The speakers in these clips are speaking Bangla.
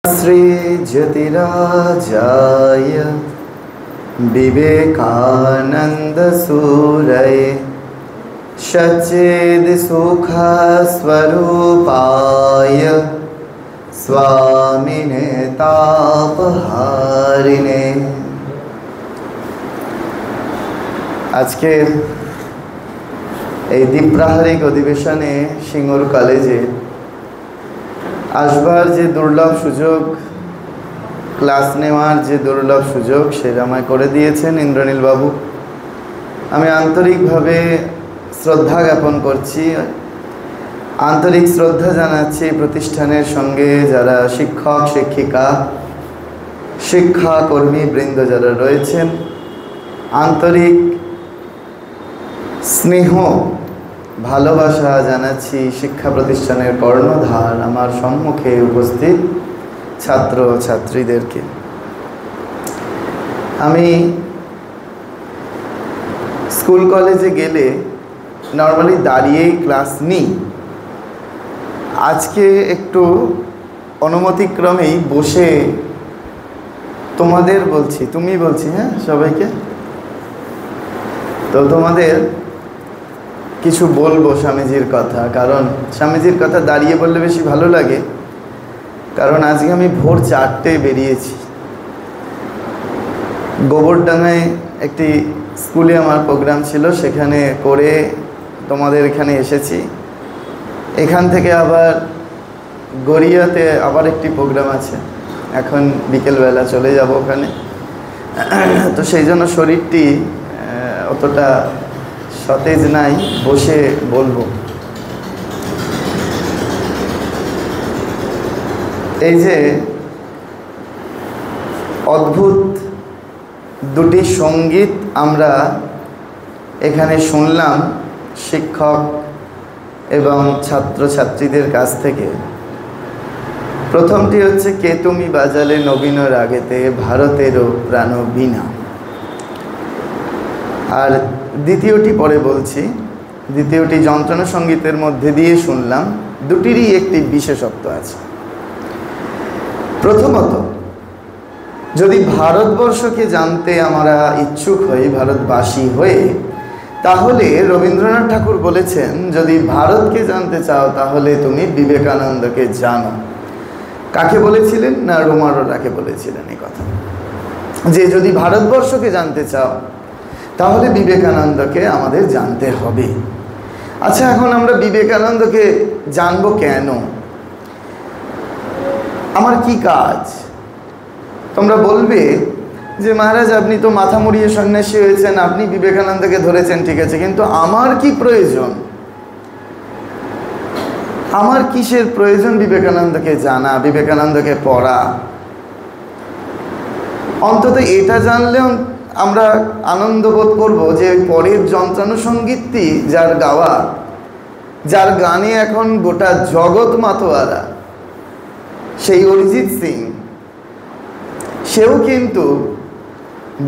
श्री ज्योतिराजाय विवेकानंद सूरये सच्चिद सुख स्वरूपाय स्वामिने तापहारिणे। আজকের এই দ্বীপ্রাহারিক অধিবেশনে সিঙ্গুর কলেজে আসবার যে দুর্লভ সুযোগ, ক্লাস নেওয়ার যে দুর্লভ সুযোগ সেটা আমায় করে দিয়েছেন ইন্দ্রনীল বাবু। আমি আন্তরিকভাবে শ্রদ্ধা জ্ঞাপন করছি, আন্তরিক শ্রদ্ধা জানাচ্ছি প্রতিষ্ঠানের সঙ্গে যারা শিক্ষক শিক্ষিকা শিক্ষাকর্মী বৃন্দ যারা রয়েছেন। আন্তরিক স্নেহ ভালোবাসা জানাচ্ছি শিক্ষা প্রতিষ্ঠানের কর্ণধার আমার সম্মুখে উপস্থিত ছাত্র ছাত্রীদেরকে। আমি স্কুল কলেজে গেলে নর্মালি দাঁড়িয়েই ক্লাস নিই। আজকে একটু অনুমতিক্রমেই বসে তোমাদের বলছি, তুমি বলছি, হ্যাঁ সবাইকে, তো তোমাদের কিছু বলবো স্বামীজির কথা। কারণ স্বামীজির কথা দাঁড়িয়ে বললে বেশি ভালো লাগে। কারণ আজকে আমি ভোর 4টায় বেরিয়েছি, গোবরডাঙ্গায় একটি স্কুলে আমার প্রোগ্রাম ছিল, সেখানে করে তোমাদের এখানে এসেছি। এখান থেকে আবার গড়িয়াতে আবার একটি প্রোগ্রাম আছে, এখন বিকেলবেলা চলে যাব ওখানে। তো সেই জন্য শরীরটি অতটা সতেজ নাই, বসে বলবো। এই যে অদ্ভুত দুটি সঙ্গীত আমরা এখানে শুনলাম শিক্ষক এবং ছাত্রছাত্রীদের কাছ থেকে। প্রথমটি হচ্ছে কে তুমি বাজালে নবীন রাগেতে ভারতেরও প্রাণ বীণা, আর দ্বিতীয়টি পরে বলছি। দ্বিতীয়টি যন্ত্রণা সঙ্গীতের মধ্যে দিয়ে শুনলাম। দুটিরই একটি বিশেষত্ব আছে। প্রথমত, যদি ভারতবর্ষকে জানতে আমরা ইচ্ছুক হই, ভারতবাসী হয়ে, তাহলে রবীন্দ্রনাথ ঠাকুর বলেছেন যদি ভারতকে জানতে চাও তাহলে তুমি বিবেকানন্দকে জানো। কাকে বলেছিলেন? না, রোমারোলাকে বলেছিলেন এই কথা, যে যদি ভারতবর্ষকে জানতে চাও তাহলে বিবেকানন্দকে আমাদের জানতে হবে। আচ্ছা, এখন আমরা বিবেকানন্দকে জানবো কেন? আমার কি কাজ? তোমরা বলবে যে মহারাজ আপনি তো মাথা মুড়িয়ে সন্ন্যাসী হয়েছেন, আপনি বিবেকানন্দকে ধরেছেন, ঠিক আছে, কিন্তু আমার কি প্রয়োজন? আমার কিসের প্রয়োজন বিবেকানন্দকে জানা, বিবেকানন্দকে পড়া? অন্তত এটা জানলেও আমরা আনন্দ বোধ করবো যে পরের যন্ত্রানুসঙ্গীতটি যার গাওয়া, যার গানে এখন গোটা জগৎ মাতোয়ারা, সেই অরিজিৎ সিং, সেও কিন্তু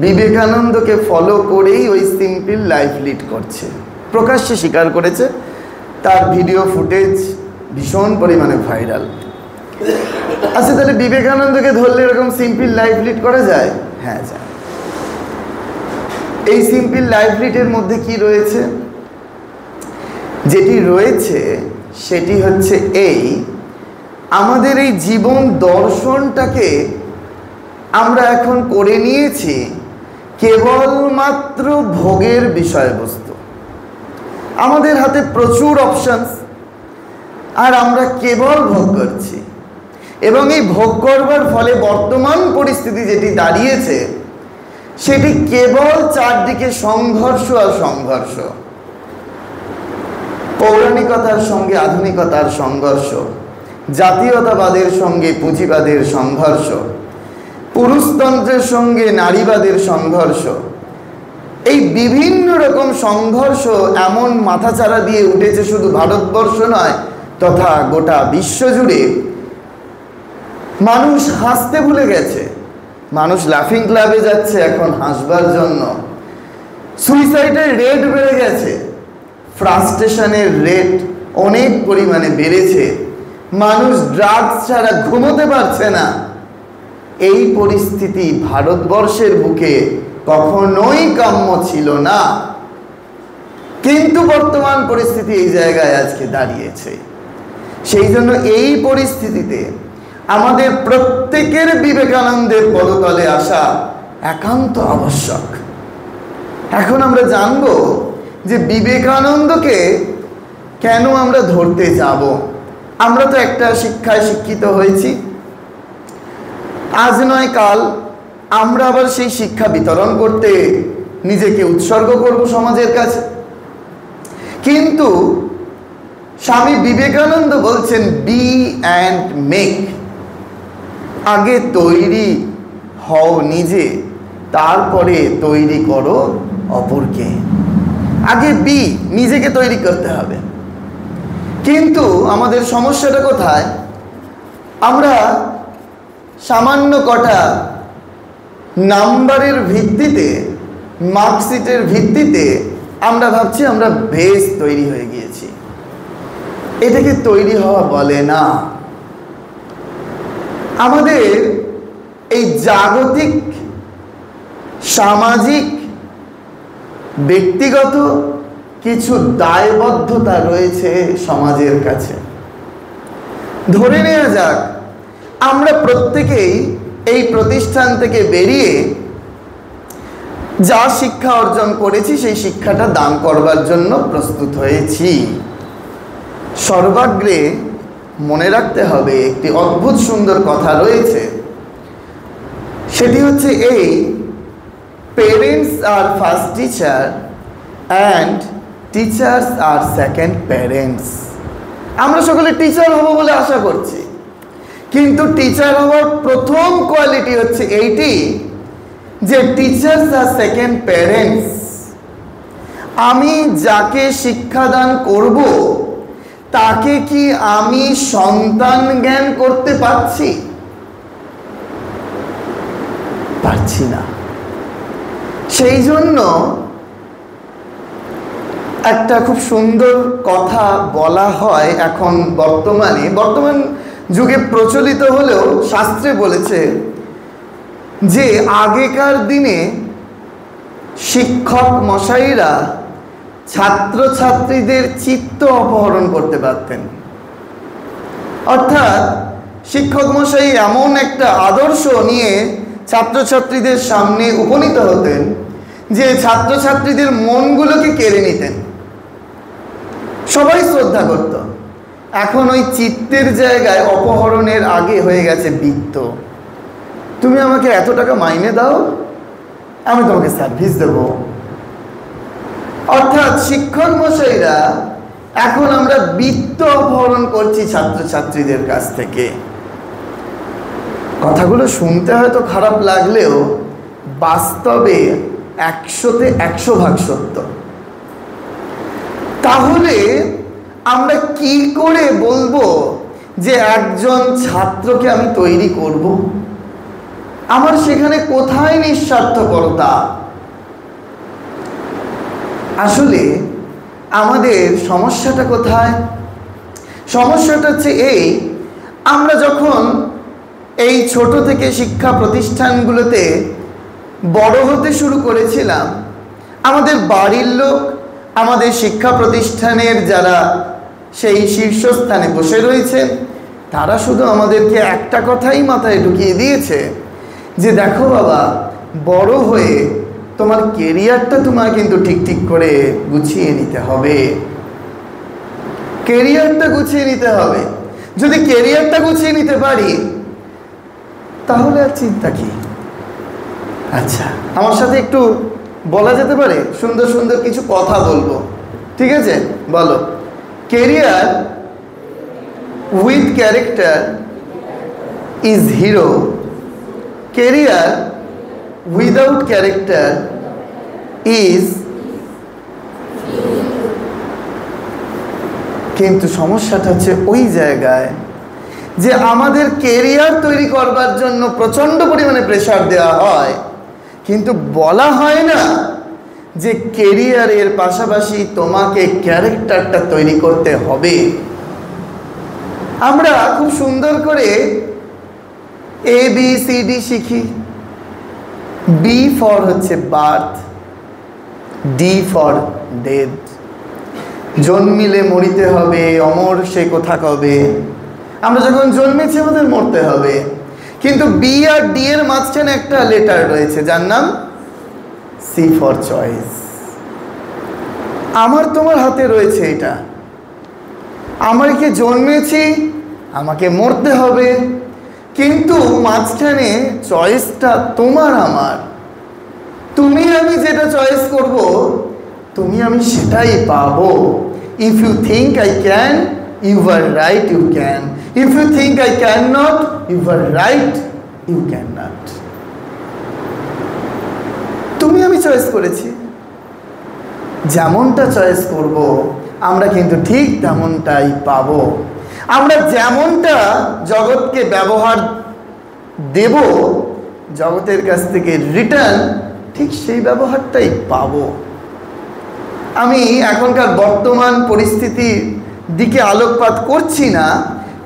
বিবেকানন্দকে ফলো করেই ওই সিম্পল লাইফ লিড করছে, প্রকাশ্যে স্বীকার করেছে। তার ভিডিও ফুটেজ ভীষণ পরিমাণে ভাইরাল। আচ্ছা, তাহলে বিবেকানন্দকে ধরলে এরকম সিম্পল লাইফ লিড করা যায়? হ্যাঁ, যায়। এই সিম্পল লাইফ লিডের মধ্যে কি রয়েছে? যেটি রয়েছে সেটি হচ্ছে এই, আমাদের এই জীবন দর্শনটাকে আমরা এখন করে নিয়েছি কেবলমাত্র ভোগের বিষয়বস্তু। আমাদের হাতে প্রচুর অপশনস, আর আমরা কেবল ভোগ করছি। এবং এই ভোগ করবার ফলে বর্তমান পরিস্থিতি যেটি দাঁড়িয়েছে সেটি কেবল চারদিকে সংঘর্ষ আর সংঘর্ষ। পৌরাণিকতার সঙ্গে আধুনিকতার সংঘর্ষ, জাতীয়তাবাদের সঙ্গে পুঁজিবাদের সংঘর্ষ, পুরুষতন্ত্রের সঙ্গে নারীবাদের সংঘর্ষ। এই বিভিন্ন রকম সংঘর্ষ এমন মাথাচাড়া দিয়ে উঠেছে, শুধু ভারতবর্ষ নয় তথা গোটা বিশ্বজুড়ে। মানুষ হাসতে ভুলে গেছে, মানুষ লাফিং ক্লাবে যাচ্ছে এখন হাসবার জন্য। সুইসাইডের রেট বেড়ে গেছে, ফ্রাস্ট্রেশনের রেট অনেক পরিমাণে বেড়েছে। মানুষ ড্রাগস ছাড়া ঘুমোতে পারছে না। এই পরিস্থিতি ভারতবর্ষের বুকে কখনোই কাম্য ছিল না, কিন্তু বর্তমান পরিস্থিতি এই জায়গায় আজকে দাঁড়িয়েছে। সেই জন্য এই পরিস্থিতিতে আমাদের প্রত্যেকের বিবেকানন্দের পদতলে আসা একান্ত আবশ্যক। এখন আমরা জানব যে বিবেকানন্দকে কেন আমরা ধরতে যাব। আমরা তো একটা শিক্ষায় শিক্ষিত হয়েছি, আজ নয় কাল আমরা আবার সেই শিক্ষা বিতরণ করতে নিজেকে উৎসর্গ করব সমাজের কাছে। কিন্তু স্বামী বিবেকানন্দ বলছেন বি অ্যান্ড মেক। আগে তৈরি হও নিজে, তারপরে তৈরি করো অপরকে। আগে বি, নিজেকে তৈরি করতে হবে। কিন্তু আমাদের সমস্যাটা কোথায়? আমরা সামান্য কটা নাম্বারের ভিত্তিতে, মার্কশিটের ভিত্তিতে আমরা ভাবছি আমরা বেশ তৈরি হয়ে গিয়েছি। এটাকে তৈরি হওয়া বলে না। আমাদের এই জাগতিক, সামাজিক, ব্যক্তিগত কিছু দায়বদ্ধতা রয়েছে সমাজের কাছে। ধরে নেওয়া যাক আমরা প্রত্যেকেই এই প্রতিষ্ঠান থেকে বেরিয়ে যা শিক্ষা অর্জন করেছি সেই শিক্ষাটা দান করবার জন্য প্রস্তুত হয়েছি। সর্বাগ্রে মনে রাখতে হবে একটি অদ্ভুত সুন্দর কথা রয়েছে, সেটি হচ্ছে এই: পেরেন্টস আর ফার্স্ট টিচার অ্যান্ড টিচার্স আর সেকেন্ড প্যারেন্টস। আমরা সকলে টিচার হব বলে আশা করছি, কিন্তু টিচার হওয়ার প্রথম কোয়ালিটি হচ্ছে এইটি যে টিচার্স আর সেকেন্ড প্যারেন্টস। আমি যাকে শিক্ষাদান করব তাকে কি আমি সন্তান জ্ঞান করতে পারছি? পারছি না। সেই জন্য একটা খুব সুন্দর কথা বলা হয় এখন বর্তমান যুগে প্রচলিত হলেও শাস্ত্রে বলেছে যে আগেকার দিনে শিক্ষক মশাইরা ছাত্রছাত্রীদের চিত্ত অপহরণ করতে পারতেন। অর্থাৎ শিক্ষক মশাই এমন একটা আদর্শ নিয়ে ছাত্রছাত্রীদের সামনে উপনীত হতেন যে ছাত্রছাত্রীদের মনগুলোকে কেড়ে নিতেন। সবাই শ্রদ্ধা করত। এখন ওই চিত্তের জায়গায় অপহরণের আগে হয়ে গেছে বৃত্ত। তুমি আমাকে এত টাকা মাইনে দাও, আমি তোমাকে সার্ভিস দেব। অর্থাৎ শিক্ষক মশাইরা এখন আমরা বৃত্ত অপহরণ করছি ছাত্রছাত্রীদের কাছ থেকে। কথাগুলো শুনতে হয়তো খারাপ লাগলেও বাস্তবে 100-তে 100 ভাগ সত্য। তাহলে আমরা কি করে বলবো যে একজন ছাত্রকে আমি তৈরি করব? আমার সেখানে কোথায় নিঃস্বার্থপরতা? আসলে আমাদের সমস্যাটা কোথায়? সমস্যাটা হচ্ছে এই: আমরা যখন এই ছোট থেকে শিক্ষা প্রতিষ্ঠানগুলোতে বড় হতে শুরু করেছিলাম, আমাদের বাড়ির লোক, আমাদের শিক্ষা প্রতিষ্ঠানের যারা সেই শীর্ষস্থানে বসে রয়েছে, তারা শুধু আমাদেরকে একটা কথাই মাথায় ঢুকিয়ে দিয়েছে যে দেখো বাবা, বড় হয়ে তোমার কেরিয়ারটা তোমার কিন্তু ঠিক করে গুছিয়ে নিতে হবে। কেরিয়ারটা গুছিয়ে নিতে হবে। যদি কেরিয়ারটা গুছিয়ে নিতে পারি তাহলে আর চিন্তা কি? আচ্ছা, আমার সাথে একটু বলা যেতে পারে, সুন্দর সুন্দর কিছু কথা বলবো, ঠিক আছে? বলো। Career with character is hero, career without character is. কিন্তু সমস্যাটা হচ্ছে ওই জায়গায় যে আমাদের কেরিয়ার তৈরি করবার জন্য প্রচণ্ড পরিমাণে প্রেসার দেওয়া হয়, কিন্তু বলা হয় না যে কেরিয়ারের পাশাপাশি তোমাকে ক্যারেক্টারটা তৈরি করতে হবে। আমরা খুব সুন্দর করে ABCD শিখি। B ফর হচ্ছে বার্থ, D ফর ডেথ, জন্মিলে মরিতে হবে, অমর সে কোথা কবে। আমরা যখন জন্মেছি আমাদের মরতে হবে, কিন্তু B আর D এর মাঝখানে একটা লেটার রয়েছে যার নাম C ফর চয়েস। আমার তোমার হাতে রয়েছে এটা। আমাকে জন্মেছি, আমাকে মরতে হবে, কিন্তু মাঝখানে চয়েসটা তোমার আমার। তুমি আমি যেটা চয়েস করব, তুমি আমি সেটাই পাবো। If you think I can, you are right, you can. If you think I can not, you are right, you can not. তুমি আমি চয়েস করেছি, যেমনটা চয়েস করব আমরা কিন্তু ঠিক তেমনটাই পাবো। আমরা যেমনটা জগৎকে ব্যবহার দেব, জগতের কাছ থেকে রিটার্ন ঠিক সেই ব্যবহারটাই পাবো। আমি এখনকার বর্তমান পরিস্থিতির দিকে আলোকপাত করছি না,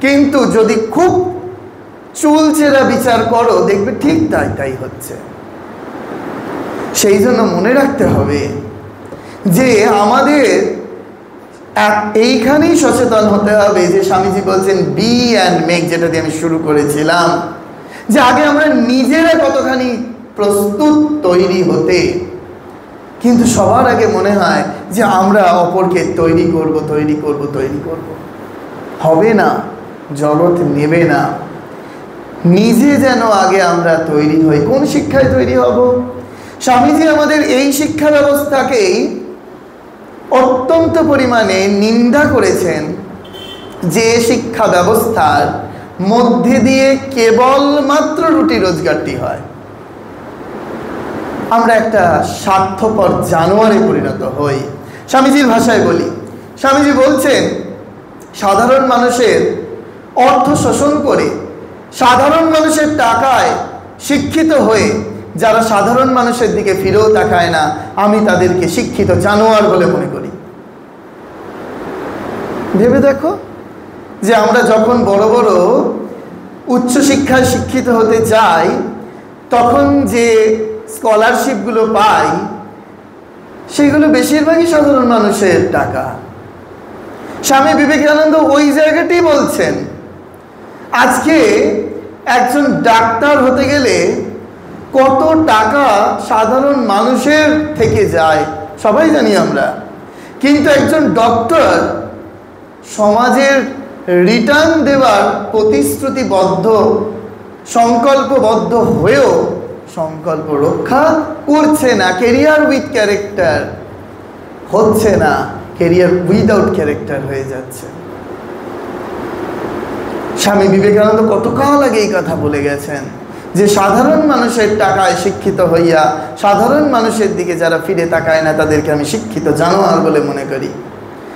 কিন্তু যদি খুব চুলচেরা বিচার করো দেখবে ঠিক তাই হচ্ছে। সেই জন্য মনে রাখতে হবে যে আমাদের এইখানেই সচেতন হতে হবে যে স্বামীজি বলছেন বি অ্যান্ড মেক, যেটা দিয়ে আমি শুরু করেছিলাম, যে আগে আমরা নিজেরা কতখানি প্রস্তুত তৈরি হতে। কিন্তু সবার আগে মনে হয় যে আমরা অপরকে তৈরি করব। হবে না, জগৎ নেবে না। নিজে যেন আগে আমরা তৈরি হই। কোন শিক্ষায় তৈরি হব? স্বামীজি আমাদের এই শিক্ষা ব্যবস্থাকেই অত্যন্ত পরিমাণে নিন্দা করেছেন, যে শিক্ষা ব্যবস্থার মধ্যে দিয়ে কেবলমাত্র রুটি রোজগারটি হয়। আমরা একটা স্বার্থপর জানোয়ারে পরিণত হই। স্বামীজির ভাষায় বলি, স্বামীজি বলছেন সাধারণ মানুষের অর্থ শোষণ করে, সাধারণ মানুষের টাকায় শিক্ষিত হয়ে যারা সাধারণ মানুষের দিকে ফিরেও তাকায় না, আমি তাদেরকে শিক্ষিত জানোয়ার বলে মনে করি। ভেবে দেখো যে আমরা যখন বড় বড় উচ্চশিক্ষায় শিক্ষিত হতে যাই, তখন যে স্কলারশিপগুলো পাই সেগুলো বেশিরভাগই সাধারণ মানুষের টাকা। স্বামী বিবেকানন্দ ওই জায়গাটি বলছেন, আজকে একজন ডাক্তার হতে গেলে কত টাকা সাধারণ মানুষের থেকে যায় সবাই জানি আমরা, কিন্তু একজন ডক্টর সমাজের রিটার্ন দেওয়ার প্রতিশ্রুতিবদ্ধ, সংকল্পবদ্ধ হয়েও সংকল্প রক্ষা করছে না। কেরিয়ার উইথ ক্যারেক্টার হচ্ছে না, কেরিয়ার উইদাউট ক্যারেক্টার হয়ে যাচ্ছে। স্বামী বিবেকানন্দ কতকাল আগে এই কথা বলে গেছেন যে সাধারণ মানুষের টাকায় শিক্ষিত হইয়া সাধারণ মানুষের দিকে যারা ফিরে তাকায় না তাদেরকে আমি শিক্ষিত জানোয়ার বলে মনে করি।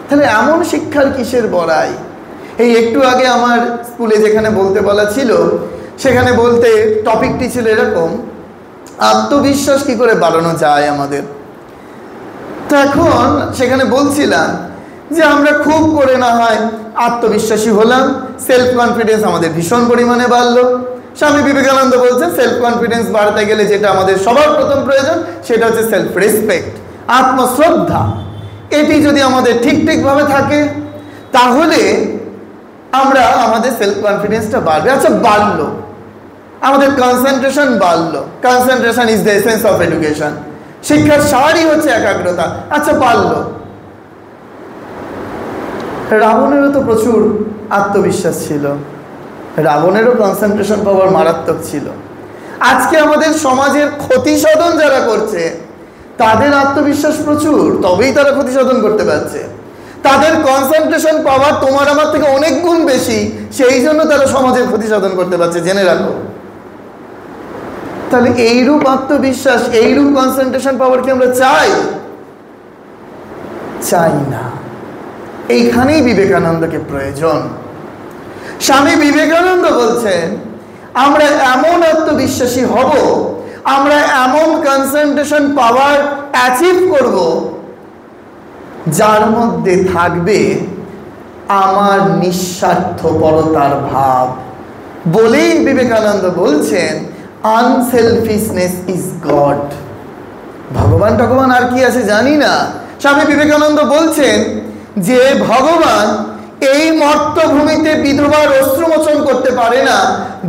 তাহলে এমন শিক্ষার কিসের বড়াই? এই একটু আগে আমার স্কুলে যেখানে বলতে বলা ছিল, সেখানে বলতে টপিকটি ছিল এরকম, আত্মবিশ্বাস কি করে বাড়ানো যায় আমাদের। তো এখন সেখানে বলছিলাম যে আমরা খুব করে না হয় আত্মবিশ্বাসী হলাম, সেলফ কনফিডেন্স আমাদের ভীষণ পরিমাণে বাড়লো। স্বামী বিবেকানন্দ বলছেন সেলফ কনফিডেন্স বাড়তে গেলে যেটা আমাদের সবার প্রথম প্রয়োজন সেটা হচ্ছে সেলফ রেসপেক্ট, আত্মশ্রদ্ধা। এটি যদি আমাদের ঠিকভাবে থাকে তাহলে আমরা আমাদের সেলফ কনফিডেন্সটা বাড়বে। আচ্ছা, বাড়লো, আমাদের কনসেন্ট্রেশন বাড়লো। Concentration is the essence of education. শিক্ষার সারই হচ্ছে একাগ্রতা। আচ্ছা, বাড়লো। রাবণেরও তো প্রচুর আত্মবিশ্বাস ছিল, রাবণেরও কনসেন্ট্রেশন পাওয়ার মারাত্মক ছিল। আজকে আমাদের সমাজের ক্ষতি সাধন যারা করছে তাদের আত্মবিশ্বাস প্রচুর, তবেই তারা ক্ষতি সাধন করতে পারছে। তাদের কনসেন্ট্রেশন পাওয়ার তোমার আমার থেকে অনেক গুণ বেশি, সেই জন্য তারা সমাজের ক্ষতি সাধন করতে পারছে, জেনে রাখো। তাহলে এইরূপ আত্মবিশ্বাস, এইরূপ কনসেন্ট্রেশন পাওয়ার কি আমরা চাই? চাই না। এইখানেই বিবেকানন্দকে প্রয়োজন। স্বামী বিবেকানন্দ বলছেন আমরা এমন আত্মবিশ্বাসী হব, আমরা এমন কনসেন্ট্রেশন পাওয়ার অ্যাচিভ করব যার মধ্যে থাকবে আমার নিঃস্বার্থপরতার ভাব। বলেই বিবেকানন্দ বলছেন আনসেলফিশনেস ইজ গড। ভগবান আর কি আছে জানি না। স্বামী বিবেকানন্দ বলছেন যে ভগবান এই মর্তভূমিতে বিধবার অশ্রুমোচন করতে পারে না,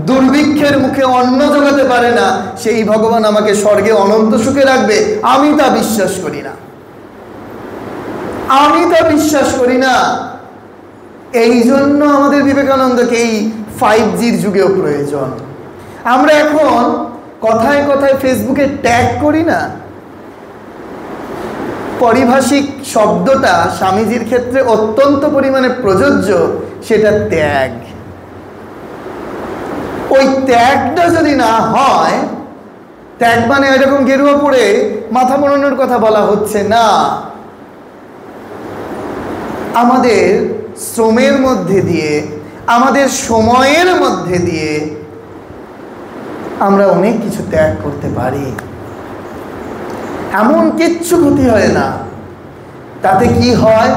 দুর্ভিক্ষের মুখে অন্ন জোগাতে পারে না, সেই ভগবান আমাকে স্বর্গে অনন্ত সুখে রাখবে, আমি তা বিশ্বাস করি না। আমি তা বিশ্বাস করি না। এই জন্য আমাদের বিবেকানন্দকে এই 5G'র যুগেও প্রয়োজন। আমরা এখন কথায় কথায় ফেসবুকে ট্যাগ করি না, পারিভাষিক শব্দটা স্বামীজির ক্ষেত্রে অত্যন্ত পরিমাণে প্রযোজ্য, সেটা ত্যাগ। ওই ত্যাগটা যদি না হয়, ত্যাগ মানে এরকম গেরুয়া পরে মাথা মোড়ানোর কথা বলা হচ্ছে না। আমাদের শ্রমের মধ্যে দিয়ে, আমাদের সময়ের মধ্যে দিয়ে আমরা অনেক কিছু ত্যাগ করতে পারি। এমন কিচ্ছু ক্ষতি হয় না। তাতে কি হয়?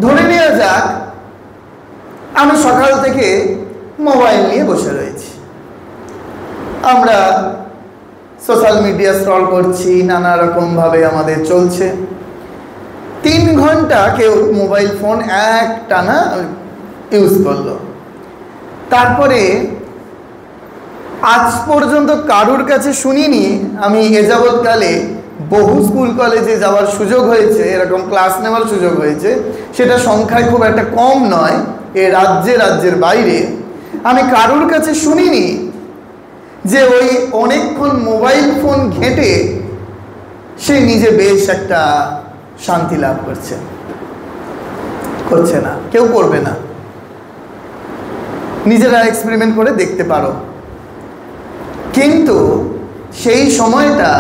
ধরে নেওয়া যাক আমি সকাল থেকে মোবাইল নিয়ে বসে রয়েছি, আমরা সোশ্যাল মিডিয়া স্ক্রল করছি, নানা রকম ভাবে আমাদের চলছে। 3 ঘন্টা কেউ মোবাইল ফোন এক টানা ইউজ করলো। তারপরে আজ পর্যন্ত কারুর কাছে শুনিনি, আমি এ যাবৎকালে বহু স্কুল কলেজে যাওয়ার সুযোগ হয়েছে, এরকম ক্লাস নেওয়ার সুযোগ হয়েছে, সেটা সংখ্যায় খুব একটা কম নয়, এ রাজ্যের বাইরে আমি কারুর কাছে শুনিনি যে ওই অনেকক্ষণ মোবাইল ফোন ঘেঁটে সে নিজে বেশ একটা শান্তি লাভ করছে না, কেউ করবে না। নিজেরা এক্সপেরিমেন্ট করে দেখতে পারো। কিন্তু সেই সময়টা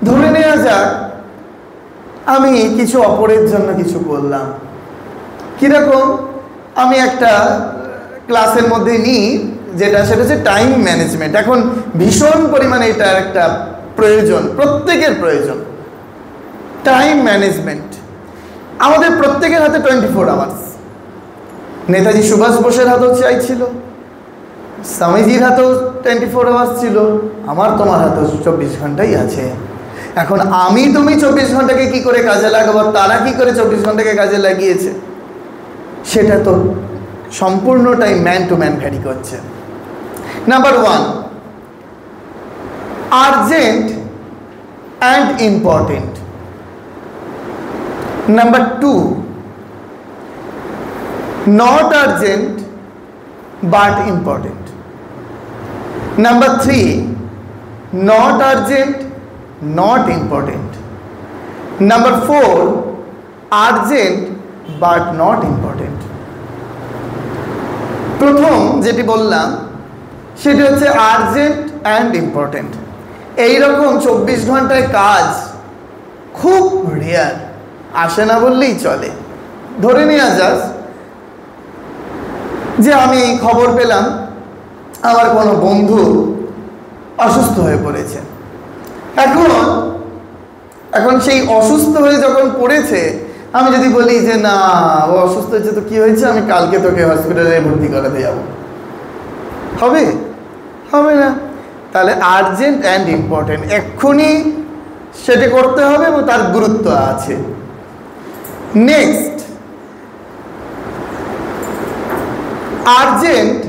ধরে নেওয়া যাক আমি কিছু অপরের জন্য কিছু করলাম। কিরকম? আমি একটা ক্লাসের মধ্যে নিই, সেটা হচ্ছে টাইম ম্যানেজমেন্ট। এখন ভীষণ পরিমাণে এটার একটা প্রয়োজন, প্রত্যেকের প্রয়োজন। টাইম ম্যানেজমেন্ট আমাদের প্রত্যেকের হাতে 24 আওয়ার্স। নেতাজি সুভাষ বোসের হাতেও চাইছিল, স্বামীজির হাতেও 24 আওয়ার্স ছিল, আমার তোমার হাতেও 24 ঘন্টাই আছে। এখন আমি তুমি 24 ঘন্টাকে কি করে কাজে লাগাবো, তারা কি করে 24 ঘন্টাকে কাজে লাগিয়েছে, সেটা তো সম্পূর্ণটাই ম্যান টু ম্যান ভ্যারি করছে। Number 1, urgent and important. Number 2, not urgent but important. Number 3, not urgent, not important. Number 4, urgent but not important. প্রথম যেটি বললাম সেটি হচ্ছে আর্জেন্ট অ্যান্ড ইম্পর্টেন্ট। এইরকম 24 ঘন্টায় কাজ খুব রেয়ার, আসে না বললেই চলে। ধরে নেওয়া যাক যে আমি খবর পেলাম আমার কোনো বন্ধু অসুস্থ হয়ে পড়েছে। এখন সেই অসুস্থ হয়ে যখন পড়েছে, আমি যদি বলি যে না ও অসুস্থ হয়েছে তো কি হয়েছে, আমি কালকে তোকে হসপিটালে ভর্তি করাতে যাব, হবে না। তাহলে আর্জেন্ট অ্যান্ড ইম্পর্টেন্ট এক্ষুনি সেটা করতে হবে এবং তার গুরুত্ব আছে। Next, urgent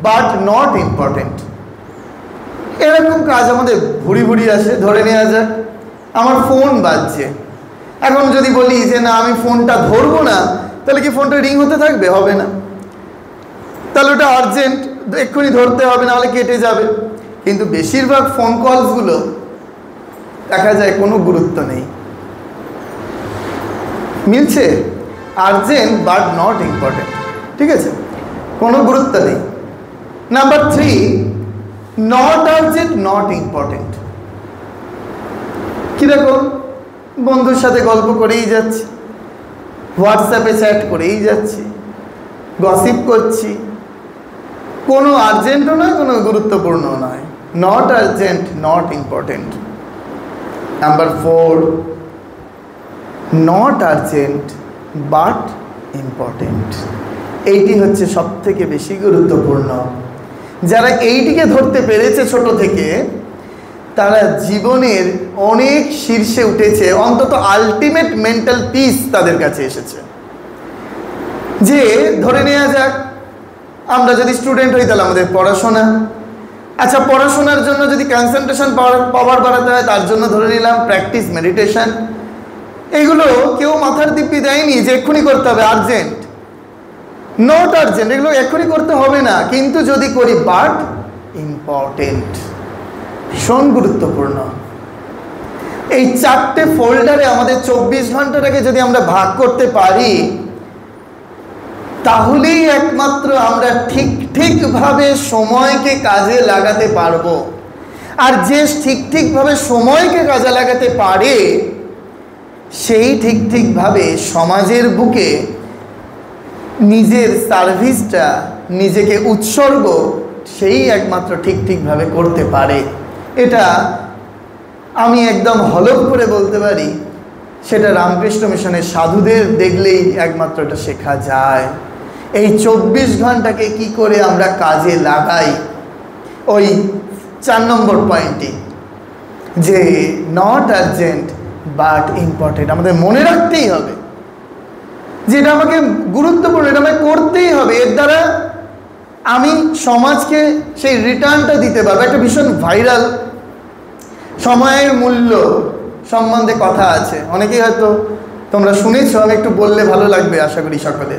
but not important. এরকম কাজ আমাদের ভুড়ি আসে। ধরে নেওয়া যাক আমার ফোন বাজছে, এখন যদি বলি যে না আমি ফোনটা ধরবো না, তাহলে কি ফোনটা রিং হতে থাকবে? হবে না। তাহলে ওটা আর্জেন্ট, এক্ষুনি ধরতে হবে, নাহলে কেটে যাবে। কিন্তু বেশিরভাগ ফোন কলসগুলো দেখা যায় কোনো গুরুত্ব নেই, মিলছে? আর্জেন্ট বাট নট ইম্পর্টেন্ট, ঠিক আছে, কোনো গুরুত্ব নেই। Number 3, not urgent not important. কীরকম? বন্ধুর সাথে গল্প করেই যাচ্ছি, হোয়াটসঅ্যাপে চ্যাট করেই যাচ্ছি, গসিপ করছি, কোনো আর্জেন্টও নয়, কোনো গুরুত্বপূর্ণ নয়। Not urgent not important. Number 4, not urgent but important. এইটি হচ্ছে সব থেকে বেশি গুরুত্বপূর্ণ। যারা এইটিকে ধরতে পেরেছে ছোট থেকে, তারা জীবনের অনেক শীর্ষে উঠেছে, অন্তত আলটিমেট মেন্টাল পিস তাদের কাছে এসেছে। যে ধরে নেওয়া যাক, আমরা যদি স্টুডেন্ট হই তাহলে আমাদের পড়াশোনা, আচ্ছা পড়াশোনার জন্য যদি কনসেন্ট্রেশন পাওয়ার বাড়াতে হয়, তার জন্য ধরে নিলাম প্র্যাকটিস, মেডিটেশন। এগুলো কেউ মাথার দিব্যি দেয়নি যে এক্ষুনি করতে হবে, আর্জেন্ট, নট আর্জেন্ট, এগুলো এক্ষুনি করতে হবে না, কিন্তু যদি করি বাট ইম্পর্টেন্ট, ভীষণ গুরুত্বপূর্ণ। এই 4টে ফোল্ডারে আমাদের 24 ঘন্টাটাকে যদি আমরা ভাগ করতে পারি, তাহলেই একমাত্র আমরা ঠিকভাবে সময়কে কাজে লাগাতে পারবো। আর যে ঠিকভাবে সময়কে কাজে লাগাতে পারে, সেই ঠিকভাবে সমাজের বুকে নিজের সার্ভিসটা, নিজেকে উৎসর্গ, সেই একমাত্র ঠিকভাবে করতে পারে। এটা আমি একদম হলফ করে বলতে পারি, সেটা রামকৃষ্ণ মিশনের সাধুদের দেখলেই একমাত্র এটা শেখা যায়। এই 24 ঘন্টাকে কি করে আমরা কাজে লাগাই, ওই 4 নম্বর পয়েন্টে, যে নট আর্জেন্ট বাট ইম্পর্টেন্ট, আমাদের মনে রাখতেই হবে যে এটা আমাকে গুরুত্বপূর্ণ, এটা আমাকে করতেই হবে। এর দ্বারা আমি সমাজকে সেই রিটার্নটা দিতে পারবো। একটা ভীষণ ভাইরাল সময়ের মূল্য সম্বন্ধে কথা আছে, অনেকেই হয়তো তোমরা শুনেছো, আমি একটু বললে ভালো লাগবে আশা করি সকলে।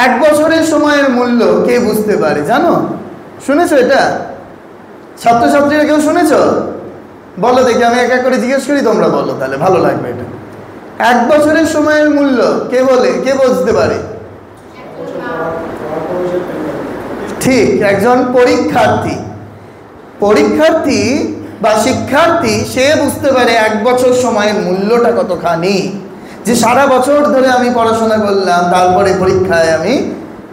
1 বছরের সময়ের মূল্য কে বুঝতে পারে জানো? শুনেছো এটা? ছাত্রছাত্রীরা কেউ শুনেছো? বলো দেখি, আমি এক এক করে জিজ্ঞেস করি, তোমরা বলো, তাহলে ভালো লাগবে। এটা 1 বছরের সময়ের মূল্য কে বলে, কে বুঝতে পারে? ঠিক, একজন পরীক্ষার্থী বা শিক্ষার্থী, সে বুঝতে পারে 1 বছর সময়ের মূল্যটা কতখানি। যে সারা বছর ধরে আমি পড়াশোনা করলাম, তারপরে পরীক্ষায় আমি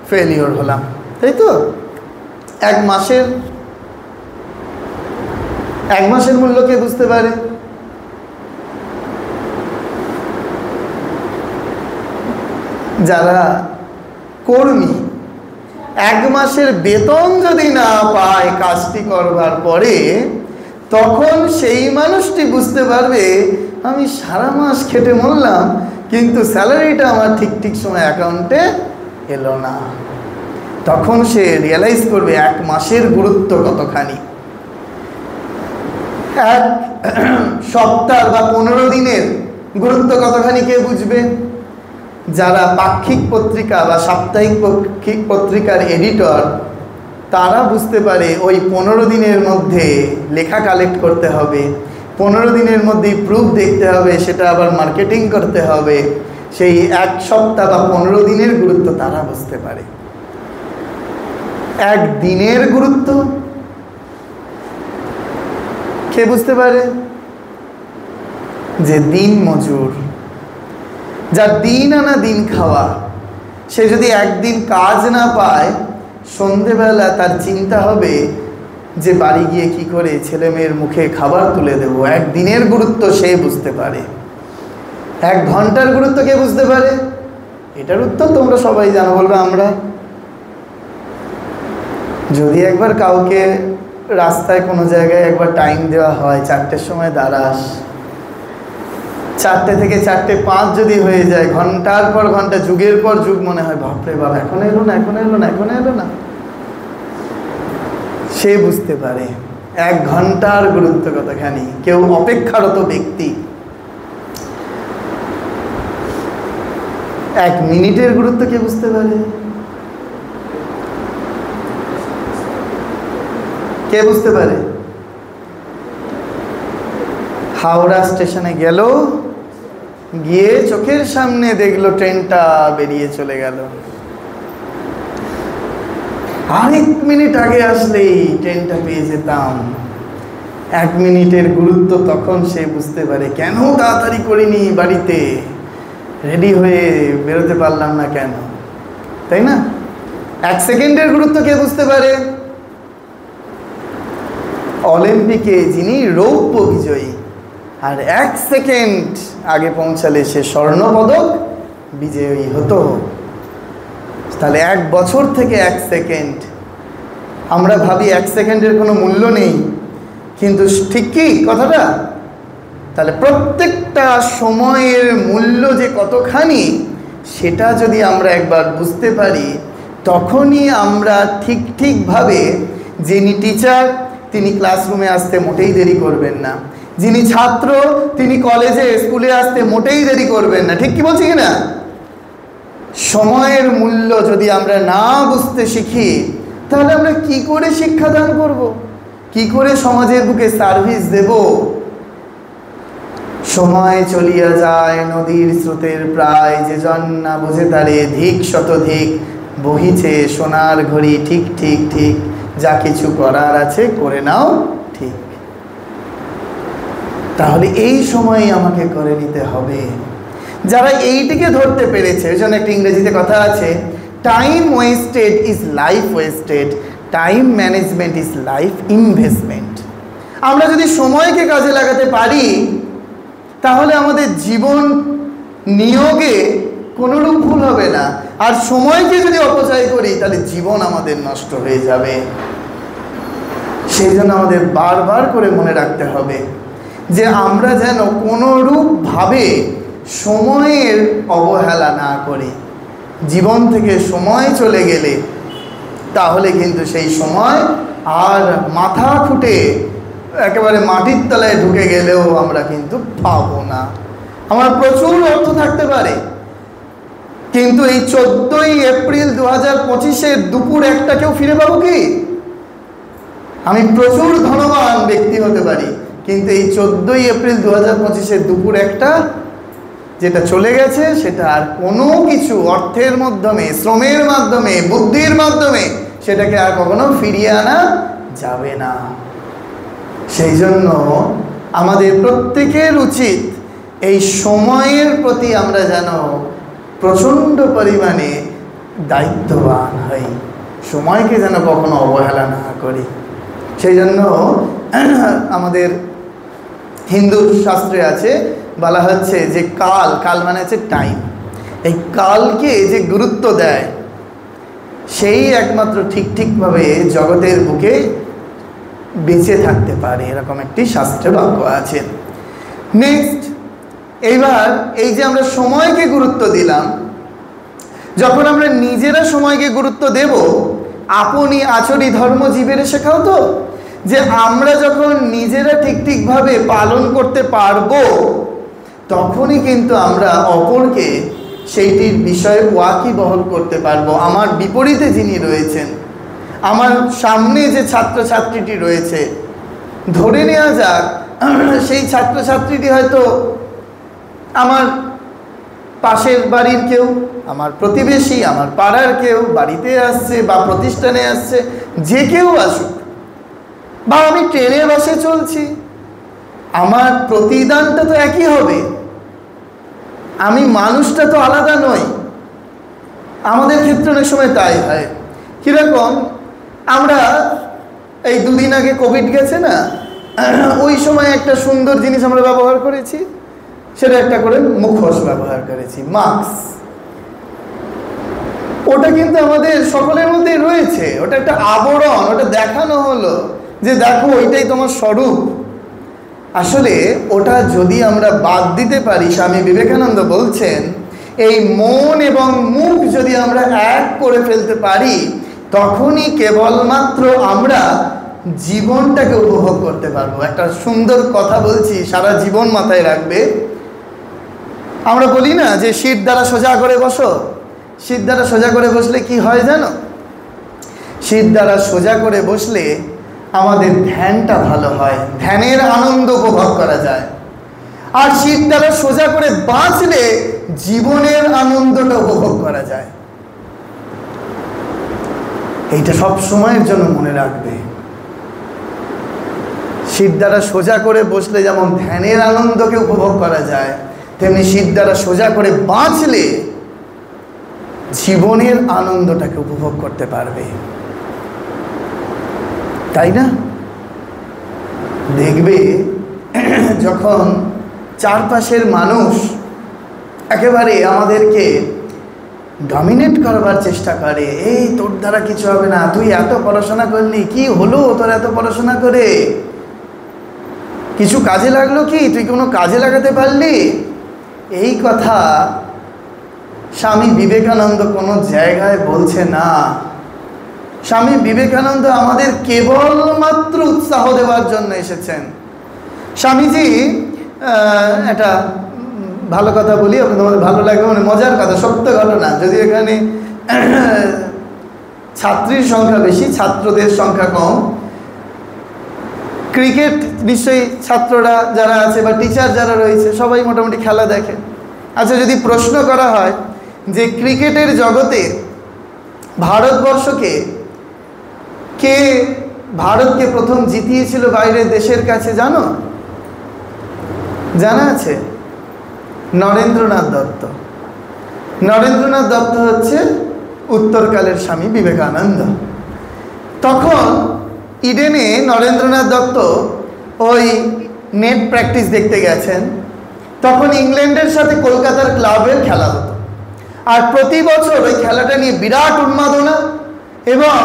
ফেলিওর হলাম, তাই তো? 1 মাসের মূল্য কে বুঝতে পারে? যারা কর্মী, 1 মাসের বেতন যদি না পায় কাজটি করবার পরে, তখন সেই মানুষটি বুঝতে পারবে আমি সারা মাস খেটে মরলাম, কিন্তু স্যালারিটা আমার ঠিক সময় অ্যাকাউন্টে এলো না। তখন সে রিয়েলাইজ করবে 1 মাসের গুরুত্ব কতখানি। 1 সপ্তাহ বা 15 দিনের গুরুত্ব কতখানি কে বুঝবে? যারা পাক্ষিক পত্রিকা বা সাপ্তাহিক পত্রিকার এডিটর, তারা বুঝতে পারে ওই 15 দিনের মধ্যে লেখা কালেক্ট করতে হবে, 15 দিনের মধ্যেই প্রুফ দেখতে হবে, সেটা আবার মার্কেটিং করতে হবে। সেই 1 সপ্তাহ বা 15 দিনের গুরুত্ব তারা বুঝতে পারে। 1 দিনের গুরুত্ব কে বুঝতে পারে? যে দিন মজুর, যার দিন আনা দিন খাওয়া, সে যদি একদিন কাজ না পায়, সন্ধেবেলা তার চিন্তা হবে যে বাড়ি গিয়ে কি করে ছেলে মেয়ের মুখে খাবার তুলে দেবো। 1 দিনের গুরুত্ব সে বুঝতে পারে। 1 ঘন্টার গুরুত্ব কে বুঝতে পারে? এটার উত্তর তোমরা সবাই জানো, বলবে আমরা। যদি একবার কাউকে রাস্তায় কোনো জায়গায় একবার টাইম দেওয়া হয়, 4টের সময় দাঁড়াস, 4টে থেকে 4:05 যদি হয়ে যায়, ঘন্টার পর ঘন্টা, যুগের পর যুগ মনে হয় বাপরে বাপ, এখন এলো না। সে বুঝতে পারে 1 ঘন্টার গুরুত্ব কতখানি। কেউ অপেক্ষারত ব্যক্তি 1 মিনিটের গুরুত্ব কে বুঝতে পারে? কে বুঝতে পারে? হাওড়া স্টেশনে গেল, গিয়ে চোখের সামনে দেখলো ট্রেনটা বেরিয়ে চলে গেল, আরেক মিনিট আগে আসলেই ট্রেনটা পেয়ে যেতাম। 1 মিনিটের গুরুত্ব তখন সে বুঝতে পারে। কেন তাড়াতাড়ি করিনি, বাড়িতে রেডি হয়ে বেরোতে পারলাম না কেন, তাই না? 1 সেকেন্ডের গুরুত্ব কে বুঝতে পারে? অলিম্পিকে যিনি রৌপ্য বিজয়ী, আর 1 সেকেন্ড আগে পৌঁছালে সে স্বর্ণপদক বিজয়ী হতো। তাহলে 1 বছর থেকে 1 সেকেন্ড, আমরা ভাবি 1 সেকেন্ডের কোনো মূল্য নেই, কিন্তু ঠিক কি কথাটা? তাহলে প্রত্যেকটা সময়ের মূল্য যে কতখানি, সেটা যদি আমরা একবার বুঝতে পারি, তখনই আমরা ঠিকভাবে, যিনি টিচার তিনি ক্লাসরুমে আসতে মোটেই দেরি করবেন না, যিনি ছাত্র তিনি কলেজে স্কুলে আসতে মোটেই দেরি করবেন না। ঠিক কি বলছি কিনা? সময়ের মূল্য যদি আমরা না বুঝতে শিখি, তাহলে আমরা কি করে শিক্ষাদান করব, কি করে সমাজের বুকে সার্ভিস দেব? সময় চলিয়া যায় নদীর স্রোতের প্রায়, যে জন না বোঝে তারে ধিক শতধিক, বহিছে সোনার ঘড়ি ঠিক ঠিক ঠিক, যা কিছু করার আছে করে নাও ঠিক। তাহলে এই সময় আমাকে করে নিতে হবে। যারা এইটিকে ধরতে পেরেছে, ওই জন্য একটা ইংরেজিতে কথা আছে, time wasted is life wasted, time management is life investment. আমরা যদি সময়কে কাজে লাগাতে পারি, তাহলে আমাদের জীবন নিয়োগে কোনোরূপ ভুল হবে না। আর সময়কে যদি অপচয় করি, তাহলে জীবন আমাদের নষ্ট হয়ে যাবে। সেই জন্য আমাদের বারবার করে মনে রাখতে হবে যে আমরা যেন কোনোরূপভাবে সময়ের অবহেলা না করি। জীবন থেকে সময় চলে গেলে তাহলে কিন্তু সেই সময় আর মাথা খুঁটে একেবারে মাটির তলায় ঢুকে গেলেও আমরা কিন্তু পাবো না। আমার প্রচুর অর্থ থাকতে পারে, কিন্তু এই 14ই এপ্রিল 2025-এর দুপুর 1টাকেও ফিরে পাবো কি? আমি প্রচুর ধনবান ব্যক্তি হতে পারি, কিন্তু এই 14ই এপ্রিল 2025-এর দুপুর 1টা যেটা চলে গেছে, সেটা আর কোনো কিছু অর্থের মাধ্যমে, শ্রমের মাধ্যমে, বুদ্ধির মাধ্যমে সেটাকে আর কখনো ফিরিয়ে আনা যাবে না। সেই জন্য আমাদের প্রত্যেকের উচিত এই সময়ের প্রতি আমরা যেন প্রচণ্ড পরিমাণে দায়িত্ববান হই, সময়কে যেন কখনো অবহেলা না করি। সেই জন্য আমাদের হিন্দু শাস্ত্রে আছে, বলা হচ্ছে যে কাল মানে হচ্ছে টাইম, এই কালকে যে গুরুত্ব দেয় সেই একমাত্র ঠিকভাবে জগতের বুকে বেঁচে থাকতে পারে, এরকম একটি শাস্ত্রে বাক্য আছে। নেক্সট, এইবার এই যে আমরা সময়কে গুরুত্ব দিলাম, যখন আমরা নিজেরা সময়কে গুরুত্ব দেব, আপনি আচরি ধর্ম জীবের শেখাও তো, যে আমরা যখন নিজেরা ঠিকভাবে পালন করতে পারবো, তখনই কিন্তু আমরা অপরকে সেইটির বিষয়ে ওয়াকিবহল করতে পারবো। আমার বিপরীতে যিনি রয়েছেন, আমার সামনে যে ছাত্রছাত্রীটি রয়েছে, ধরে নেওয়া যাক সেই ছাত্রছাত্রীটি হয়তো আমার পাশের বাড়ির কেউ, আমার প্রতিবেশী, আমার পাড়ার কেউ বাড়িতে আসছে বা প্রতিষ্ঠানে আসছে, যে কেউ আসুক, বা আমি ট্রেনে বাসে চলছি, আমার প্রতিদানটা তো একই হবে। আমি মানুষটা তো আলাদা নই। আমাদের ক্ষেত্রে অনেক সময় তাই হয়। কীরকম, আমরা এই 2 দিন আগে কোভিড গেছে না, ওই সময় একটা সুন্দর জিনিস আমরা ব্যবহার করেছি, সেটা একটা করে মুখোশ ব্যবহার করেছি, মাস্ক। ওটা কিন্তু আমাদের সকলের মধ্যেই রয়েছে, ওটা একটা আবরণ, ওটা দেখানো হলো যে দেখো ওইটাই তোমার স্বরূপ। আসলে ওটা যদি আমরা বাদ দিতে পারি, স্বামী বিবেকানন্দ বলছেন এই মন এবং মুখ যদি আমরা এক করে ফেলতে পারি, তখনই কেবলমাত্র আমরা জীবনটাকে উপভোগ করতে পারবো। একটা সুন্দর কথা বলছি, সারা জীবন মাথায় রাখবে। আমরা বলি না যে শীত দ্বারা সোজা করে বসো, শীত দ্বারা সোজা করে বসলে কি হয় জানো? শীত দ্বারা সোজা করে বসলে আমাদের ধ্যানটা ভালো হয়, ধ্যানের আনন্দ উপভোগ করা যায়। আর শীত দ্বারা সোজা করে বাঁচলে জীবনের আনন্দটা উপভোগ করা যায়। এইটা সব সময়ের জন্য মনে রাখবে। শীত দ্বারা সোজা করে বসলে যেমন ধ্যানের আনন্দকে উপভোগ করা যায়, তেমনি শীত দ্বারা সোজা করে বাঁচলে জীবনের আনন্দটাকে উপভোগ করতে পারবে। তাই না? দেখবে যখন চারপাশের মানুষ একেবারে আমাদেরকে ডমিনেট করবার চেষ্টা করে, এই তোর দ্বারা কিছু হবে না, তুই এত পড়াশোনা করলি, কি হলো তোর এত পড়াশোনা করে, কিছু কাজে লাগলো কি, তুই কোনো কাজে লাগাতে পারলি? এই কথা স্বামী বিবেকানন্দ কোনো জায়গায় বলছে না। স্বামী বিবেকানন্দ আমাদের কেবলমাত্র উৎসাহ দেওয়ার জন্য এসেছেন। স্বামীজি একটা ভালো কথা বলি, তোমাদের ভালো লাগবে, মানে মজার কথা, সত্য ঘটনা, যদি এখানে ছাত্রীর সংখ্যা বেশি, ছাত্রদের সংখ্যা কম। ক্রিকেট নিশ্চয়ই ছাত্ররা যারা আছে বা টিচার যারা রয়েছে সবাই মোটামুটি খেলা দেখে। আচ্ছা, যদি প্রশ্ন করা হয় যে ক্রিকেটের জগতে ভারতবর্ষকে কে ভারতকে প্রথম জিতিয়েছিল বাইরের দেশের কাছে, জানো? জানা আছে? নরেন্দ্রনাথ দত্ত। নরেন্দ্রনাথ দত্ত হচ্ছে উত্তরকালের স্বামী বিবেকানন্দ। তখন ইডেনে নরেন্দ্রনাথ দত্ত ওই নেট প্র্যাকটিস দেখতে গেছেন। তখন ইংল্যান্ডের সাথে কলকাতার ক্লাবের খেলা হতো, আর প্রতি বছর ওই খেলাটা নিয়ে বিরাট উন্মাদনা, এবং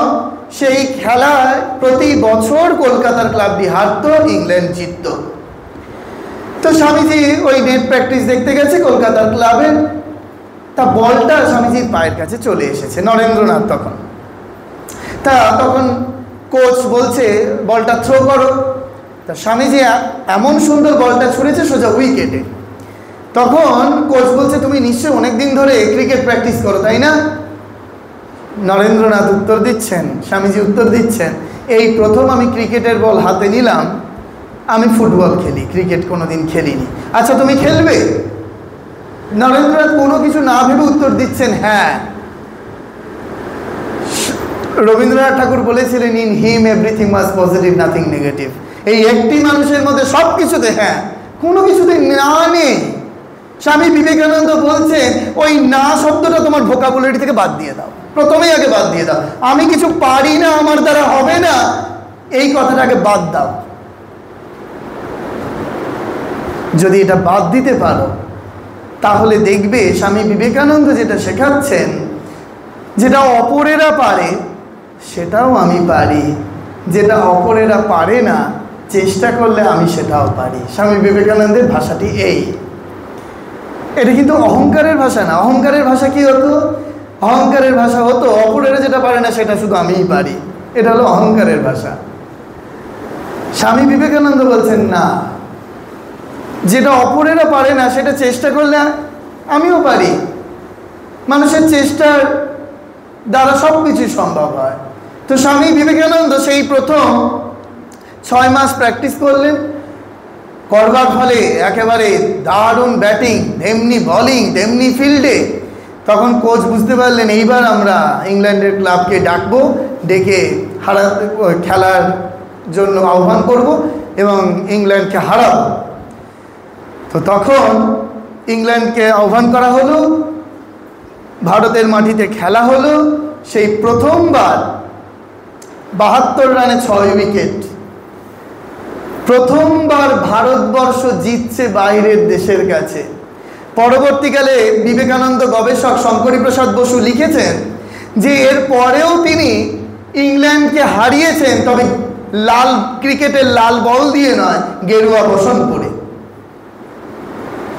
সেই খেলায় প্রতি বছর কলকাতার ক্লাবটি হারত, ইংল্যান্ড জিতত। তো স্বামীজি ওই নেট প্র্যাকটিস দেখতে গেছে কলকাতার ক্লাবের, তা বলটা স্বামীজির পায়ের কাছে চলে এসেছে, নরেন্দ্রনাথ তখন কোচ বলছে বলটা থ্রো করো। তা স্বামীজি এমন সুন্দর বলটা ছুঁড়েছে সোজা উইকেটে। তখন কোচ বলছে তুমি নিশ্চয়ই অনেকদিন ধরে ক্রিকেট প্র্যাকটিস করো, তাই না? নরেন্দ্রনাথ উত্তর দিচ্ছেন, স্বামীজি উত্তর দিচ্ছেন, এই প্রথম আমি ক্রিকেটের বল হাতে নিলাম, আমি ফুটবল খেলি, ক্রিকেট কোনোদিন খেলিনি। আচ্ছা, তুমি খেলবে? নরেন্দ্রনাথ কোনো কিছু না ভেবে উত্তর দিচ্ছেন, হ্যাঁ। রবীন্দ্রনাথ ঠাকুর বলেছিলেন, in him everything was positive, nothing negative. এই একটি মানুষের মধ্যে সব কিছুতে হ্যাঁ, কোনো কিছুতে না নেই। স্বামী বিবেকানন্দ বলছেন, ওই না শব্দটা তোমার ভোকাবুলারি থেকে বাদ দিয়ে দাও, প্রথমেই আগে বাদ দিয়ে দাও। আমি কিছু পারি না, আমার দ্বারা হবে না, এই কথাটাকে বাদ দাও। যদি এটা বাদ দিতে পারো তাহলে দেখবে স্বামী বিবেকানন্দ যেটা শেখাচ্ছেন, যেটা অপরেরা পারে সেটাও আমি পারি, যেটা অপরেরা পারে না চেষ্টা করলে আমি সেটাও পারি। স্বামী বিবেকানন্দের ভাষাটি এই। এটা কিন্তু অহংকারের ভাষা না। অহংকারের ভাষা কি হতো? অহংকারের ভাষা হতো অপরেরা যেটা পারে না সেটা শুধু আমিই পারি, এটা হলো অহংকারের ভাষা। স্বামী বিবেকানন্দ বলছেন না, যেটা অপরেরা পারে না সেটা চেষ্টা করলে আমিও পারি। মানুষের চেষ্টার দ্বারা সব কিছু সম্ভব হয়। তো স্বামী বিবেকানন্দ সেই প্রথম 6 মাস প্র্যাকটিস করলেন, করবার ফলে একেবারে দারুণ ব্যাটিং, তেমনি বলিং, তেমনি ফিল্ডে। তখন কোচ বুঝতে পারলেন এইবার আমরা ইংল্যান্ডের ক্লাবকে ডাকবো, ডেকে খেলার জন্য আহ্বান করব এবং ইংল্যান্ডকে হারাবো। তো তখন ইংল্যান্ডকে আহ্বান করা হলো, ভারতের মাটিতে খেলা হলো। সেই প্রথমবার 72 রানে 6 উইকেট, প্রথমবার ভারতবর্ষ জিতছে বাইরের দেশের কাছে। পরবর্তীকালে বিবেকানন্দ গবেষক শঙ্করী প্রসাদ বসু লিখেছেন যে এর পরেও তিনি ইংল্যান্ডকে হারিয়েছেন, তবে লাল ক্রিকেটের লাল বল দিয়ে নয়, গেরুয়া বসন পরে।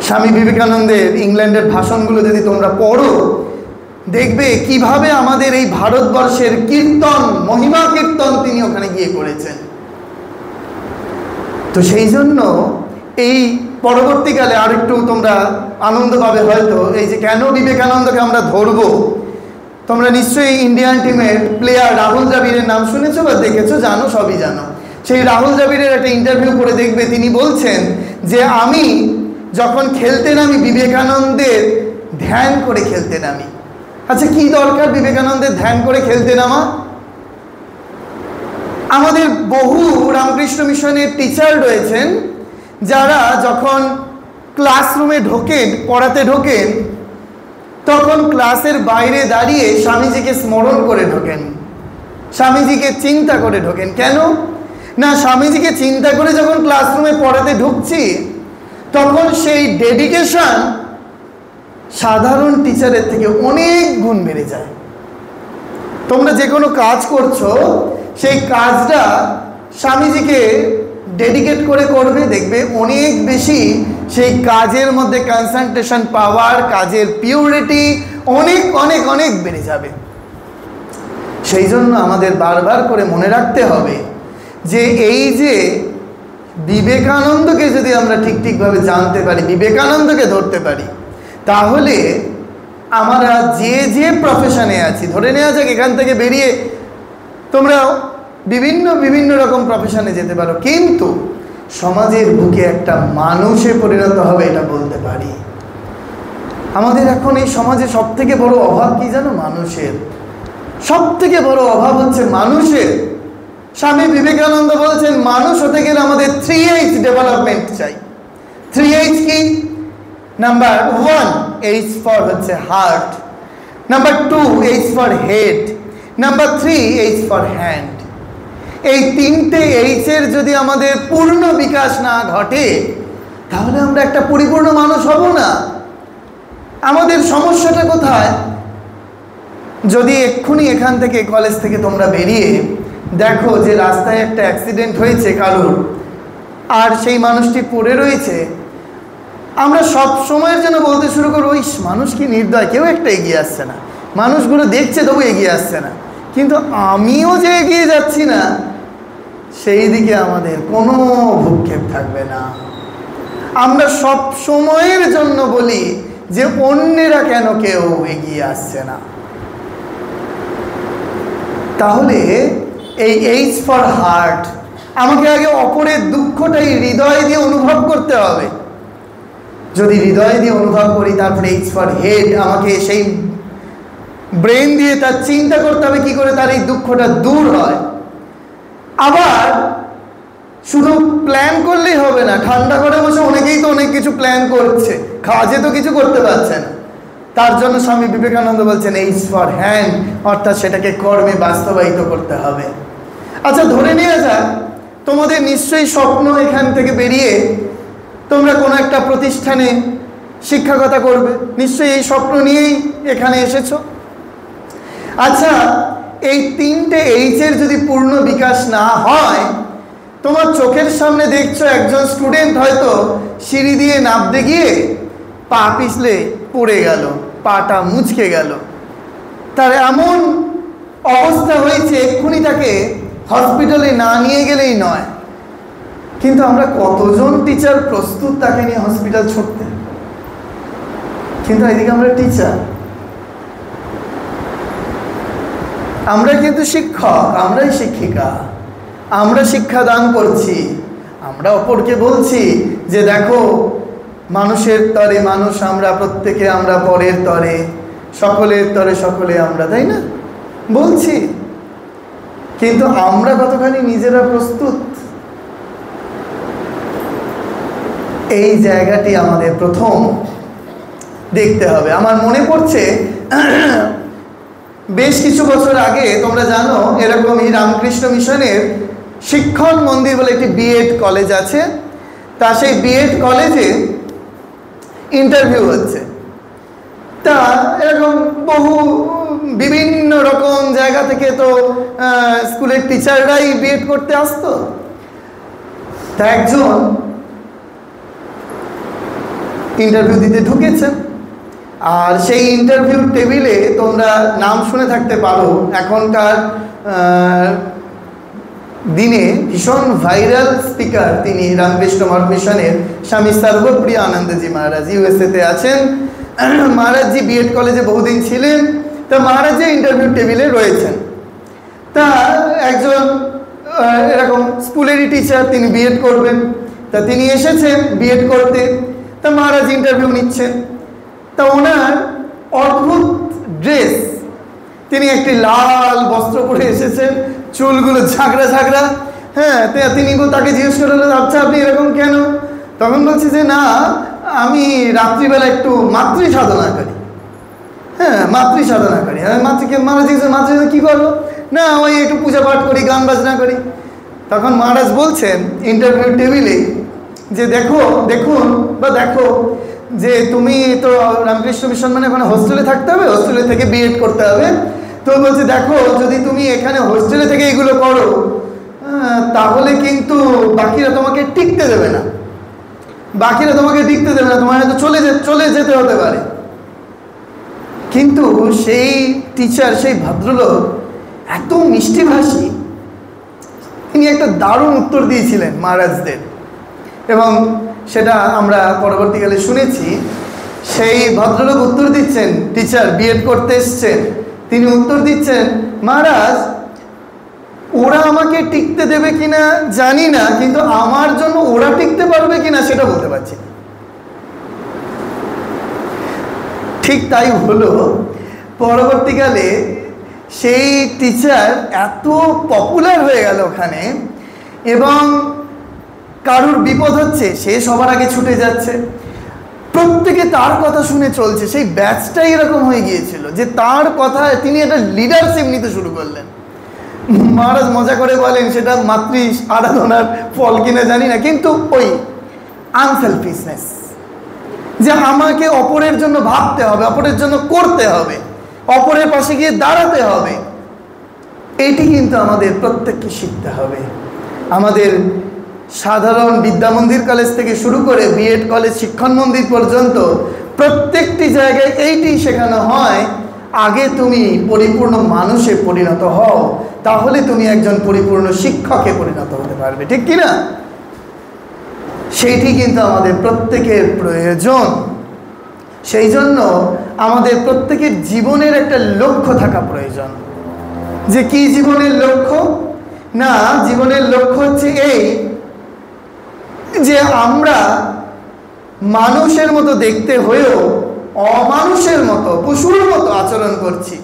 স্বামী বিবেকানন্দের ইংল্যান্ডের ভাষণগুলো যদি তোমরা পড়ো, দেখবে কিভাবে আমাদের এই ভারতবর্ষের কীর্তন, মহিমা কীর্তন তিনি ওখানে গিয়ে করেছেন। তো সেই জন্য এই পরবর্তীকালে আরেকটু তোমরা আনন্দ পাবে হয়তো, এই যে কেন বিবেকানন্দকে আমরা ধরবো। তোমরা নিশ্চয়ই ইন্ডিয়ান টিমের প্লেয়ার রাহুল দ্রাবিড়ের নাম শুনেছো বা দেখেছো, জানো, সবই জানো। সেই রাহুল দ্রাবিড়ের একটা ইন্টারভিউ করে দেখবে, তিনি বলছেন যে আমি যখন খেলতে নামি বিবেকানন্দের ধ্যান করে খেলতে নামি। আচ্ছা, কি দরকার বিবেকানন্দের ধ্যান করে খেলতে নামা? আমাদের বহু রামকৃষ্ণ মিশনের টিচার রয়েছেন যারা যখন ক্লাসরুমে ঢোকেন, পড়াতে ঢোকেন, তখন ক্লাসের বাইরে দাঁড়িয়ে স্বামীজিকে স্মরণ করে ঢোকেন, স্বামীজিকে চিন্তা করে ঢোকেন। কেন না, স্বামীজিকে চিন্তা করে যখন ক্লাসরুমে পড়াতে ঢুকছি তখন সেই ডেডিকেশন সাধারণ টিচারের থেকে অনেক গুণ বেড়ে যায়। তোমরা যে কোনো কাজ করছো, সেই কাজটা স্বামীজিকে ডেডিকেট করে করবে, দেখবে অনেক বেশি সেই কাজের মধ্যে কনসেন্ট্রেশন পাওয়ার, কাজের পিউরিটি অনেক অনেক অনেক বেড়ে যাবে। সেই জন্য আমাদের বারবার করে মনে রাখতে হবে যে এই যে বিবেকানন্দকে যদি আমরা ঠিকভাবে জানতে পারি, বিবেকানন্দকে ধরতে পারি, তাহলে আমরা যে যে প্রফেশনে আছি, ধরে নেওয়া যাক এখান থেকে বেরিয়ে তোমরা বিভিন্ন বিভিন্ন রকম প্রফেশনে যেতে পারো, কিন্তু সমাজের বুকে একটা মানুষে পরিণত হবে, এটা বলতে পারি। আমাদের এখন এই সমাজে সব থেকে বড় অভাব কি জানো? মানুষের। সব থেকে বড় অভাব হচ্ছে মানুষের। স্বামী বিবেকানন্দ বলেছেন মানুষ হতে গেলে আমাদের 3H ডেভেলপমেন্ট চাই। 3H কি? নাম্বার 1 H ফর হচ্ছে heart, number 2 H for head, number 3 H for hand. এই 3টে H এর যদি আমাদের পূর্ণ বিকাশ না ঘটে, তাহলে আমরা একটা পরিপূর্ণ মানুষ হব না। আমাদের সমস্যাটা কোথায়? যদি এক্ষুনি এখান থেকে, কলেজ থেকে তোমরা বেরিয়ে দেখো যে রাস্তায় একটা অ্যাক্সিডেন্ট হয়েছে কারোর, আর সেই মানুষটি পড়ে রয়েছে, আমরা সব সময়ের জন্য বলতে শুরু করবো, ওই মানুষ কি নির্দয়, কেউ একটা এগিয়ে আসছে না, মানুষগুলো দেখছে তবু এগিয়ে আসছে না। কিন্তু আমিও যে এগিয়ে যাচ্ছি না, সেই দিকে আমাদের কোনো ভ্রুক্ষেপ থাকবে না। আমরা সব সময়ের জন্য বলি যে অন্যেরা কেন কেউ এগিয়ে আসছে না। তাহলে এই H ফর হার্ট, আমাকে আগে অপরের দুঃখটাই হৃদয় দিয়ে অনুভব করতে হবে। যদি হৃদয় দিয়ে অনুভব করি, তারপরে H ফর হেড, আমাকে সেই ব্রেন দিয়ে তার চিন্তা করতে হবে কি করে তার এই দুঃখটা দূর হয়। আবার শুধু প্ল্যান করলেই হবে না। ঠান্ডা ঘরে বসে অনেকেই তো অনেক কিছু প্ল্যান করছে, কাজে তো কিছু করতে পারছে না। তার জন্য স্বামী বিবেকানন্দ বলছেন H ফর হ্যান্ড, অর্থাৎ সেটাকে কর্মে বাস্তবায়িত করতে হবে। আচ্ছা, ধরে নেওয়া যাক তোমাদের নিশ্চয়ই স্বপ্ন এখান থেকে বেরিয়ে তোমরা কোনো একটা প্রতিষ্ঠানে শিক্ষকতা করবে, নিশ্চয়ই এই স্বপ্ন নিয়েই এখানে এসেছো। আচ্ছা, এই 3টে H এর যদি পূর্ণ বিকাশ না হয়, তোমার চোখের সামনে দেখছো একজন স্টুডেন্ট হয়তো সিঁড়ি দিয়ে নামতে গিয়ে পা পিছলে পড়ে গেল, পাটা মুচকে গেল, তার এমন অবস্থা হয়েছে এক্ষুনি তাকে হসপিটালে না নিয়ে গেলেই নয়। কিন্তু আমরা কতজন টিচার প্রস্তুত তাকে নিয়ে হসপিটাল ছুটতে? কিন্তু এদিকে আমরা টিচার, আমরা কিন্তু শিক্ষক, আমরাই শিক্ষিকা, আমরা শিক্ষা দান করছি। আমরা অপরকে বলছি যে দেখো মানুষের তরে মানুষ আমরা, প্রত্যেকে আমরা পরের তরে, সকলের তরে সকলে আমরা, তাই না? বলছি, কিন্তু আমরা কতখানি নিজেরা প্রস্তুত? এই জায়গাটি আমাদের প্রথম দেখতে হবে। আমার মনে পড়ছে বেশ কিছু বছর আগে, তোমরা জানো এরকমই রামকৃষ্ণ মিশনের শিক্ষণ মন্দির বলে একটি বিএড কলেজ আছে। তা সেই বিএড কলেজে ইন্টারভিউ হচ্ছে। তা এরকম বহু বিভিন্ন রকম জায়গা থেকে তো স্কুলের টিচাররাই বিএড করতে আসতো। তা একজন ইন্টারভিউ দিতে ঢুকেছেন, আর সেই ইন্টারভিউ টেবিলে তোমরা নাম শুনে থাকতে পারো, এখনকার দিনে ভীষণ ভাইরাল স্পিকার তিনি রামকৃষ্ণ মঠ মিশনের স্বামী সর্বপ্রিয় আনন্দজি মহারাজ, ইউএসএতে আছেন। মহারাজজি বিএড কলেজে বহুদিন ছিলেন। তা মহারাজজি ইন্টারভিউ টেবিলে রয়েছেন। তা একজন এরকম স্কুলেরই টিচার, তিনি বিএড করবেন। তা তিনি এসেছেন বিএড করতে। তা মহারাজ ইন্টারভিউ নিচ্ছেন। তা ওনার অদ্ভুত ড্রেস, তিনি একটি লাল বস্ত্র পরে এসেছেন, চুলগুলো ঝাঁকড়া ঝাঁকড়া। হ্যাঁ, তিনি তাকে জিজ্ঞেস করলেন, আচ্ছা আপনি এরকম কেন? তখন বলছে যে না, আমি রাত্রিবেলা একটু মাতৃ সাধনা করি। হ্যাঁ, মাতৃ সাধনা করি। মহারাজ জিজ্ঞেস, মাতৃ কী করবো? না, ওই একটু পূজা পাঠ করি, গান বাজনা করি। তখন মহারাজ বলছেন ইন্টারভিউ টেবিলে যে দেখুন, যে তুমি তো রামকৃষ্ণ মিশন মানে ওখানে হোস্টেলে থাকতে হবে, হোস্টেলে থেকে বিএড করতে হবে। তো বলছে দেখো যদি তুমি এখানে হোস্টেলে থেকে এগুলো করো তাহলে কিন্তু বাকিরা তোমাকে টিকতে দেবে না, বাকিরা তোমাকে টিকতে দেবে না, তোমার হয়তো চলে যেতে হতে পারে। কিন্তু সেই টিচার, সেই ভদ্রলোক এত মিষ্টিভাষী, তিনি একটা দারুণ উত্তর দিয়েছিলেন মহারাজদের, এবং সেটা আমরা পরবর্তীকালে শুনেছি। সেই ভদ্রলোক উত্তর দিচ্ছেন, টিচার বিএড করতে এসছেন, তিনি উত্তর দিচ্ছেন, মহারাজ ওরা আমাকে টিকতে দেবে কিনা জানি না, কিন্তু আমার জন্য ওরা টিকতে পারবে কিনা সেটা বলতে পারছি না। ঠিক তাই হলো। পরবর্তীকালে সেই টিচার এত পপুলার হয়ে গেল ওখানে, এবং কারুর বিপদ হচ্ছে সে সবার আগে ছুটে যাচ্ছে, প্রত্যেকে তার কথা শুনে চলছে। সেই ব্যাচটাই এরকম হয়ে গিয়েছিল যে তার কথা, তিনি একটা লিডারশিপ নিতে শুরু করলেন। মহারাজ মজা করে বলেন সেটা মাতৃ আরাধনার ফল কিনা জানি না, কিন্তু ওই আনসেলফিশনেস, যে আমাকে অপরের জন্য ভাবতে হবে, অপরের জন্য করতে হবে, অপরের পাশে গিয়ে দাঁড়াতে হবে, এটি কিন্তু আমাদের প্রত্যেককে শিখতে হবে। আমাদের সাধারণ বিদ্যা মন্দির কলেজ থেকে শুরু করে বিএড কলেজ, শিক্ষণ মন্দির পর্যন্ত প্রত্যেকটি জায়গায় এইটি শেখানো হয়, আগে তুমি পরিপূর্ণ মানুষে পরিণত হও, তাহলে তুমি একজন পরিপূর্ণ শিক্ষকে পরিণত হতে পারবে, ঠিক কিনা? সেইটি কিন্তু আমাদের প্রত্যেকের প্রয়োজন। সেই জন্য আমাদের প্রত্যেকের জীবনের একটা লক্ষ্য থাকা প্রয়োজন। যে কি জীবনের লক্ষ্য? না, জীবনের লক্ষ্য হচ্ছে এই যে আমরা মানুষের মতো দেখতে হয়েও অমানুষের মতো, পশুর মতো আচরণ করছি,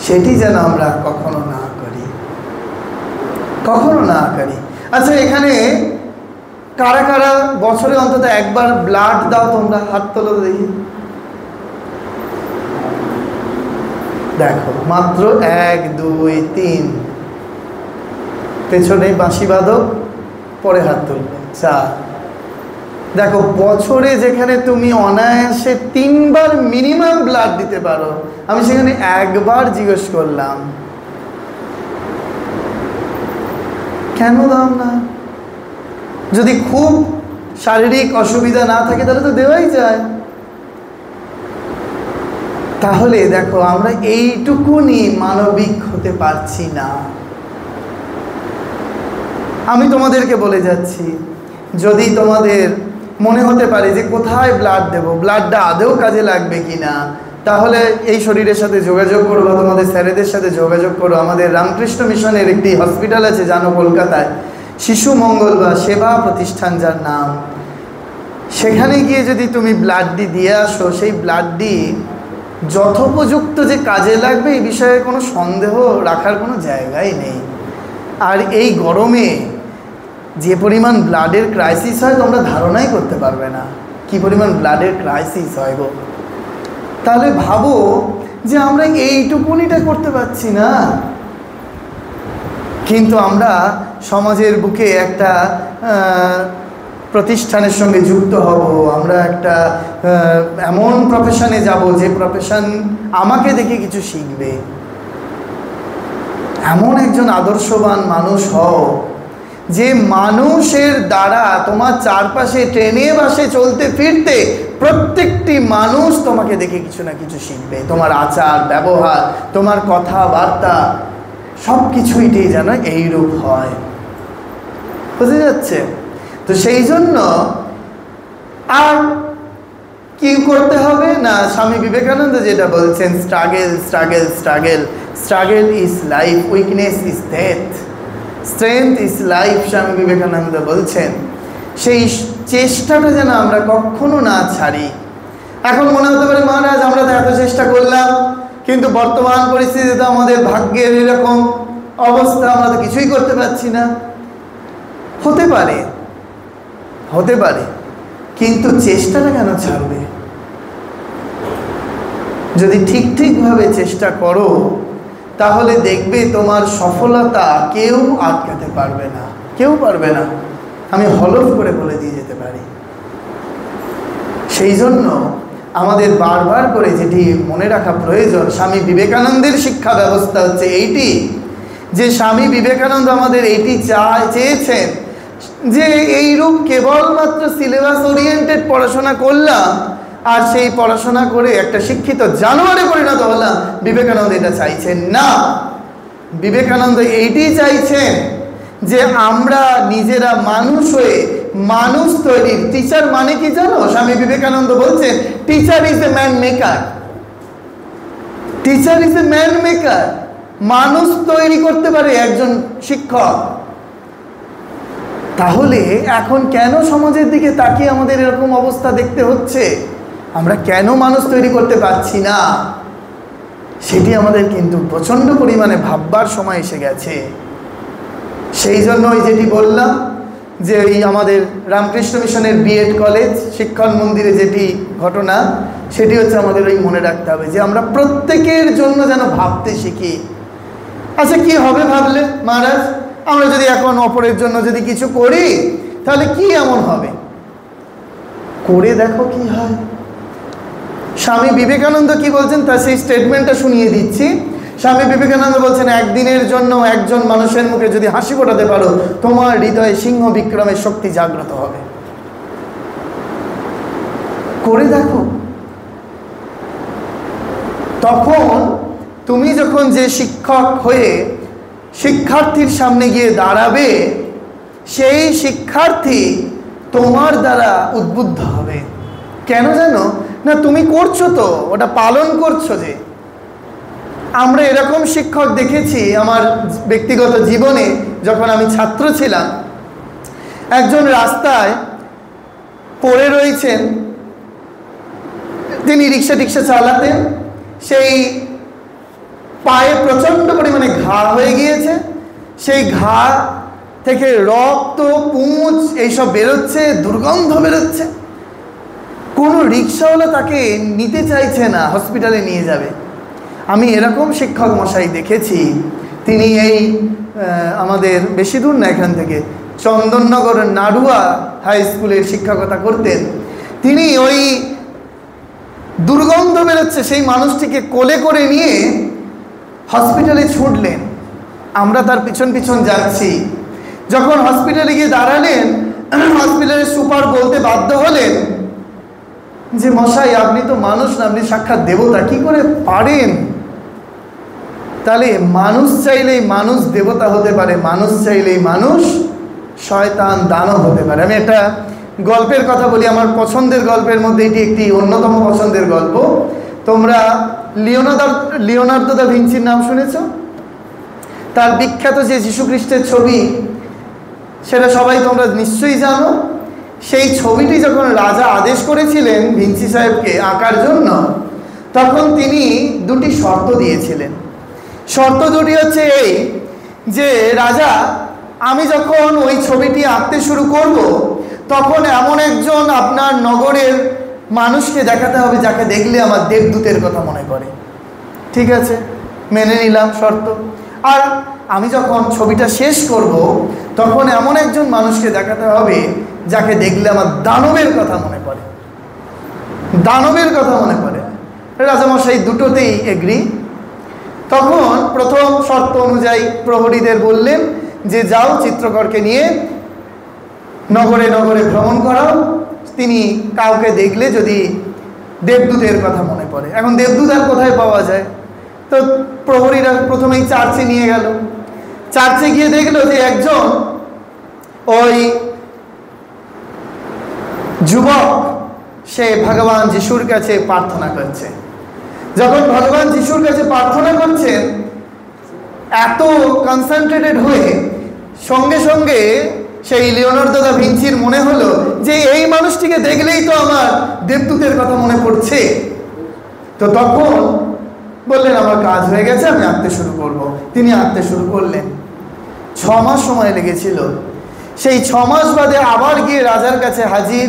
সেটি যেন আমরা কখনো না করি, কখনো না করি। আচ্ছা, এখানে কারা কারা বছরে অন্তত একবার ব্লাড দাও? তোমরা হাত তোলো দেখি। দেখো মাত্র 1 2 3, পেছনে বাঁশি বাদক, পরে হাত তুলবে 4। দেখো বছরে যেখানে তুমি অনায়াসে 3 বার মিনিমাম ব্লাড দিতে পারো, আমি সেখানে একবার জিজ্ঞেস করলাম কেন দাও না? যদি খুব শারীরিক অসুবিধা না থাকে তাহলে তো দেওয়াই যায়। তাহলে দেখো আমরা এইটুকুনি মানবিক হতে পারছি না। আমি তোমাদেরকে বলে যাচ্ছি, যদি তোমাদের মনে হতে পারে যে কোথায় ব্লাড দেব, ব্লাডটা আদৌ কাজে লাগবে কিনা, তাহলে এই শরীরের সাথে যোগাযোগ করো বা তোমাদের স্যারেদের সাথে যোগাযোগ করো। আমাদের রামকৃষ্ণ মিশনের একটি হসপিটাল আছে জানো, কলকাতায়, শিশু মঙ্গল বা সেবা প্রতিষ্ঠান যার নাম। সেখানে গিয়ে যদি তুমি ব্লাডটি দিয়ে আসো, সেই ব্লাডটি যথোপযুক্ত যে কাজে লাগবে এই বিষয়ে কোনো সন্দেহ রাখার কোনো জায়গাই নেই। আর এই গরমে যে পরিমাণ ব্লাডের ক্রাইসিস হয় তোমরা ধারণাই করতে পারবে না কি পরিমাণ ব্লাডের ক্রাইসিস হয় গো। তাহলে ভাবো যে আমরা এইটুকুনিটা করতে পারছি না, কিন্তু আমরা সমাজের বুকে একটা প্রতিষ্ঠানের সঙ্গে যুক্ত হব, আমরা একটা এমন প্রফেশনে যাব যে প্রফেশন আমাকে দেখে কিছু শিখবে। এমন একজন আদর্শবান মানুষ হও যে মানুষের দ্বারা তোমার চারপাশে ট্রেনে বাসে চলতে ফিরতে প্রত্যেকটি মানুষ তোমাকে দেখে কিছু না কিছু শিখবে। তোমার আচার ব্যবহার, তোমার কথাবার্তা সব কিছুইটাই যেন এইরূপ হয়। বুঝে যাচ্ছে? তো সেই জন্য আর কি করতে হবে না, স্বামী বিবেকানন্দ যেটা বলছেন, struggle struggle struggle, struggle is life, weakness is death, strength is life, Swami Vivekananda বলছেন। সেই চেষ্টাটা যেন আমরা কখনো না ছাড়ি। এখন মনে হতে পারে মহারাজ আমরা তো এত চেষ্টা করলাম, কিন্তু বর্তমান পরিস্থিতিতে আমাদের ভাগ্যের এরকম অবস্থা, আমরা তো কিছুই করতে পারছি না। হতে পারে, হতে পারে, কিন্তু চেষ্টাটা কেন ছাড়বে? যদি ঠিকভাবে চেষ্টা করো তাহলে দেখবে তোমার সফলতা কেউ আটকাতে পারবে না, কেউ পারবে না। আমি হলফ করে বলে দিয়ে যেতে পারি। সেই জন্য আমাদের বারবার করে যেটি মনে রাখা প্রয়োজন, স্বামী বিবেকানন্দের শিক্ষা ব্যবস্থা হচ্ছে এইটি, যে স্বামী বিবেকানন্দ আমাদের এইটি চেয়েছেন যে এইরূপ কেবলমাত্র সিলেবাস ওরিয়েন্টেড পড়াশোনা করলাম আর সেই পড়াশোনা করে একটা শিক্ষিত জানোয়ারে পরিণত হলাম, বিবেকানন্দ এটা চাইছেন না। বিবেকানন্দ এইটি চাইছেন যে আমরা নিজেরা মানুষ হয়ে মানুষ তৈরির টিচার। মানে কি জানো, স্বামী বিবেকানন্দ বলছেন teacher is a man maker. Teacher is a man maker. মানুষ তৈরি করতে পারে একজন শিক্ষক। তাহলে এখন কেন সমাজের দিকে তাকিয়ে আমাদের এরকম অবস্থা দেখতে হচ্ছে? আমরা কেন মানুষ তৈরি করতে পারছি না, সেটি আমাদের কিন্তু প্রচণ্ড পরিমাণে ভাববার সময় এসে গেছে। সেই জন্য ওই যেটি বললাম যে এই আমাদের রামকৃষ্ণ মিশনের বিএড কলেজ শিক্ষণ মন্দিরে যেটি ঘটনা, সেটি হচ্ছে আমাদের ওই মনে রাখতে হবে যে আমরা প্রত্যেকের জন্য যেন ভাবতে শিখি। আচ্ছা কি হবে ভাবলে মহারাজ, আমরা যদি এখন অপরের জন্য যদি কিছু করি তাহলে কি এমন হবে? করে দেখো কি হয়। স্বামী বিবেকানন্দ কি বলছেন তা সেই স্টেটমেন্টটা শুনিয়ে দিচ্ছি। স্বামী বিবেকানন্দ বলছেন, একদিনের জন্য একজন মানুষের মুখে যদি হাসি ফোটাতে পারো, তোমার হৃদয়ে সিংহ বিক্রমের শক্তি জাগ্রত হবে। করে দেখো। তখন তুমি যখন যে শিক্ষক হয়ে শিক্ষার্থীর সামনে গিয়ে দাঁড়াবে, সেই শিক্ষার্থী তোমার দ্বারা উদ্বুদ্ধ হবে। কেন জানো না, তুমি করছো তো, ওটা পালন করছো। যে আমরা এরকম শিক্ষক দেখেছি আমার ব্যক্তিগত জীবনে, যখন আমি ছাত্র ছিলাম, একজন রাস্তায় পড়ে রয়েছেন, তিনি রিক্সা টিক্সা চালাতেন, সেই পায়ে প্রচণ্ড পরিমাণে ঘা হয়ে গিয়েছে, সেই ঘা থেকে রক্ত পুঁজ এইসব বেরোচ্ছে, দুর্গন্ধ বেরোচ্ছে। কোনো রিক্সাওয়ালা তাকে নিতে চাইছে না, হসপিটালে নিয়ে যাবে। আমি এরকম শিক্ষক মশাই দেখেছি, তিনি এই আমাদের বেশি দূর না এখান থেকে চন্দননগর নাড়ুয়া হাই স্কুলের শিক্ষকতা করতেন। তিনি ওই দুর্গন্ধ বেরোচ্ছে সেই মানুষটিকে কোলে করে নিয়ে হসপিটালে ছুটলেন। আমরা তার পিছন পিছন যাচ্ছি। যখন হসপিটালে গিয়ে দাঁড়ালেন, হসপিটালের সুপার বলতে বাধ্য হলেন যে মশাই, আপনি তো মানুষ না, আপনি সাক্ষাৎ দেবতা, কি করে পারেন? তাহলে মানুষ চাইলেই মানুষ দেবতা হতে পারে, মানুষ চাইলেই মানুষ শয়তান দানব হতে পারে। আমি একটা গল্পের কথা বলি, আমার পছন্দের গল্পের মধ্যে এটি একটি অন্যতম পছন্দের গল্প। তোমরা লিওনার্দো দা ভিঞ্চির নাম শুনেছ? তার বিখ্যাত যে যীশু খ্রিস্টের ছবি, সেটা সবাই তোমরা নিশ্চয়ই জানো। সেই ছবিটি যখন রাজা আদেশ করেছিলেন ভিঞ্চি সাহেবকে আঁকার জন্য, তখন তিনি দুটি শর্ত দিয়েছিলেন। শর্ত দুটি হচ্ছে এই যে, রাজা, আমি যখন ওই ছবিটি আঁকতে শুরু করব, তখন এমন একজন আপনার নগরের মানুষকে দেখাতে হবে যাকে দেখলে আমার দেবদূতের কথা মনে পড়ে। ঠিক আছে, মেনে নিলাম শর্ত। আর আমি যখন ছবিটা শেষ করব, তখন এমন একজন মানুষকে দেখাতে হবে যাকে দেখলে আমার দানবের কথা মনে পড়ে। দানবের কথা মনে পড়ে। রাজামশাই দুটোতেই এগ্রি। তখন প্রথম শর্ত অনুযায়ী প্রহরীদের বললেন যে, যাও চিত্রকরকে নিয়ে নগরে নগরে ভ্রমণ করাও, তিনি কাউকে দেখলে যদি দেবদূতের কথা মনে পড়ে। এখন দেবদূত আর কোথায় পাওয়া যায়? তো প্রহরীরা প্রথমেই চার্চে নিয়ে গেল। চার্চে গিয়ে দেখলো যে একজন ওই যুবক, সে ভগবান যিশুর কাছে প্রার্থনা করছে। যখন ভগবান যিশুর কাছে প্রার্থনা করছেন, এত কনসেন্ট্রেটেড হয়ে, সঙ্গে সঙ্গে সেই লিওনার্দো দা ভিঞ্চির মনে হলো যে এই মানুষটিকে দেখলেই তো আমার দেবদূতের কথা মনে পড়ছে। তো তখন বললেন, আমার কাজ হয়ে গেছে, আমি আঁকতে শুরু করব। তিনি আঁকতে শুরু করলেন। 6 মাস সময় লেগেছিল। সেই 6 মাস বাদে আবার গিয়ে রাজার কাছে হাজির।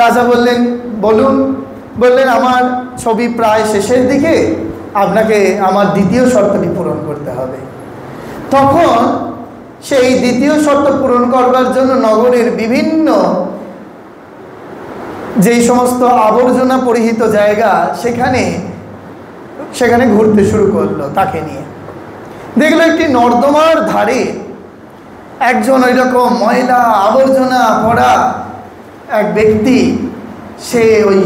রাজা বললেন, বলুন। বললেন, আমার ছবি প্রায় শেষের দিকে, আপনাকে আমার দ্বিতীয় শর্তটি পূরণ করতে হবে। তখন সেই দ্বিতীয় শর্ত পূরণ করবার জন্য নগরের বিভিন্ন যেই সমস্ত আবর্জনা পরিহিত জায়গা, সেখানে ঘুরতে শুরু করলো তাকে নিয়ে। দেখলো একটি নর্দমার ধারে একজন ওই রকম ময়লা আবর্জনা পড়া এক ব্যক্তি, সে ওই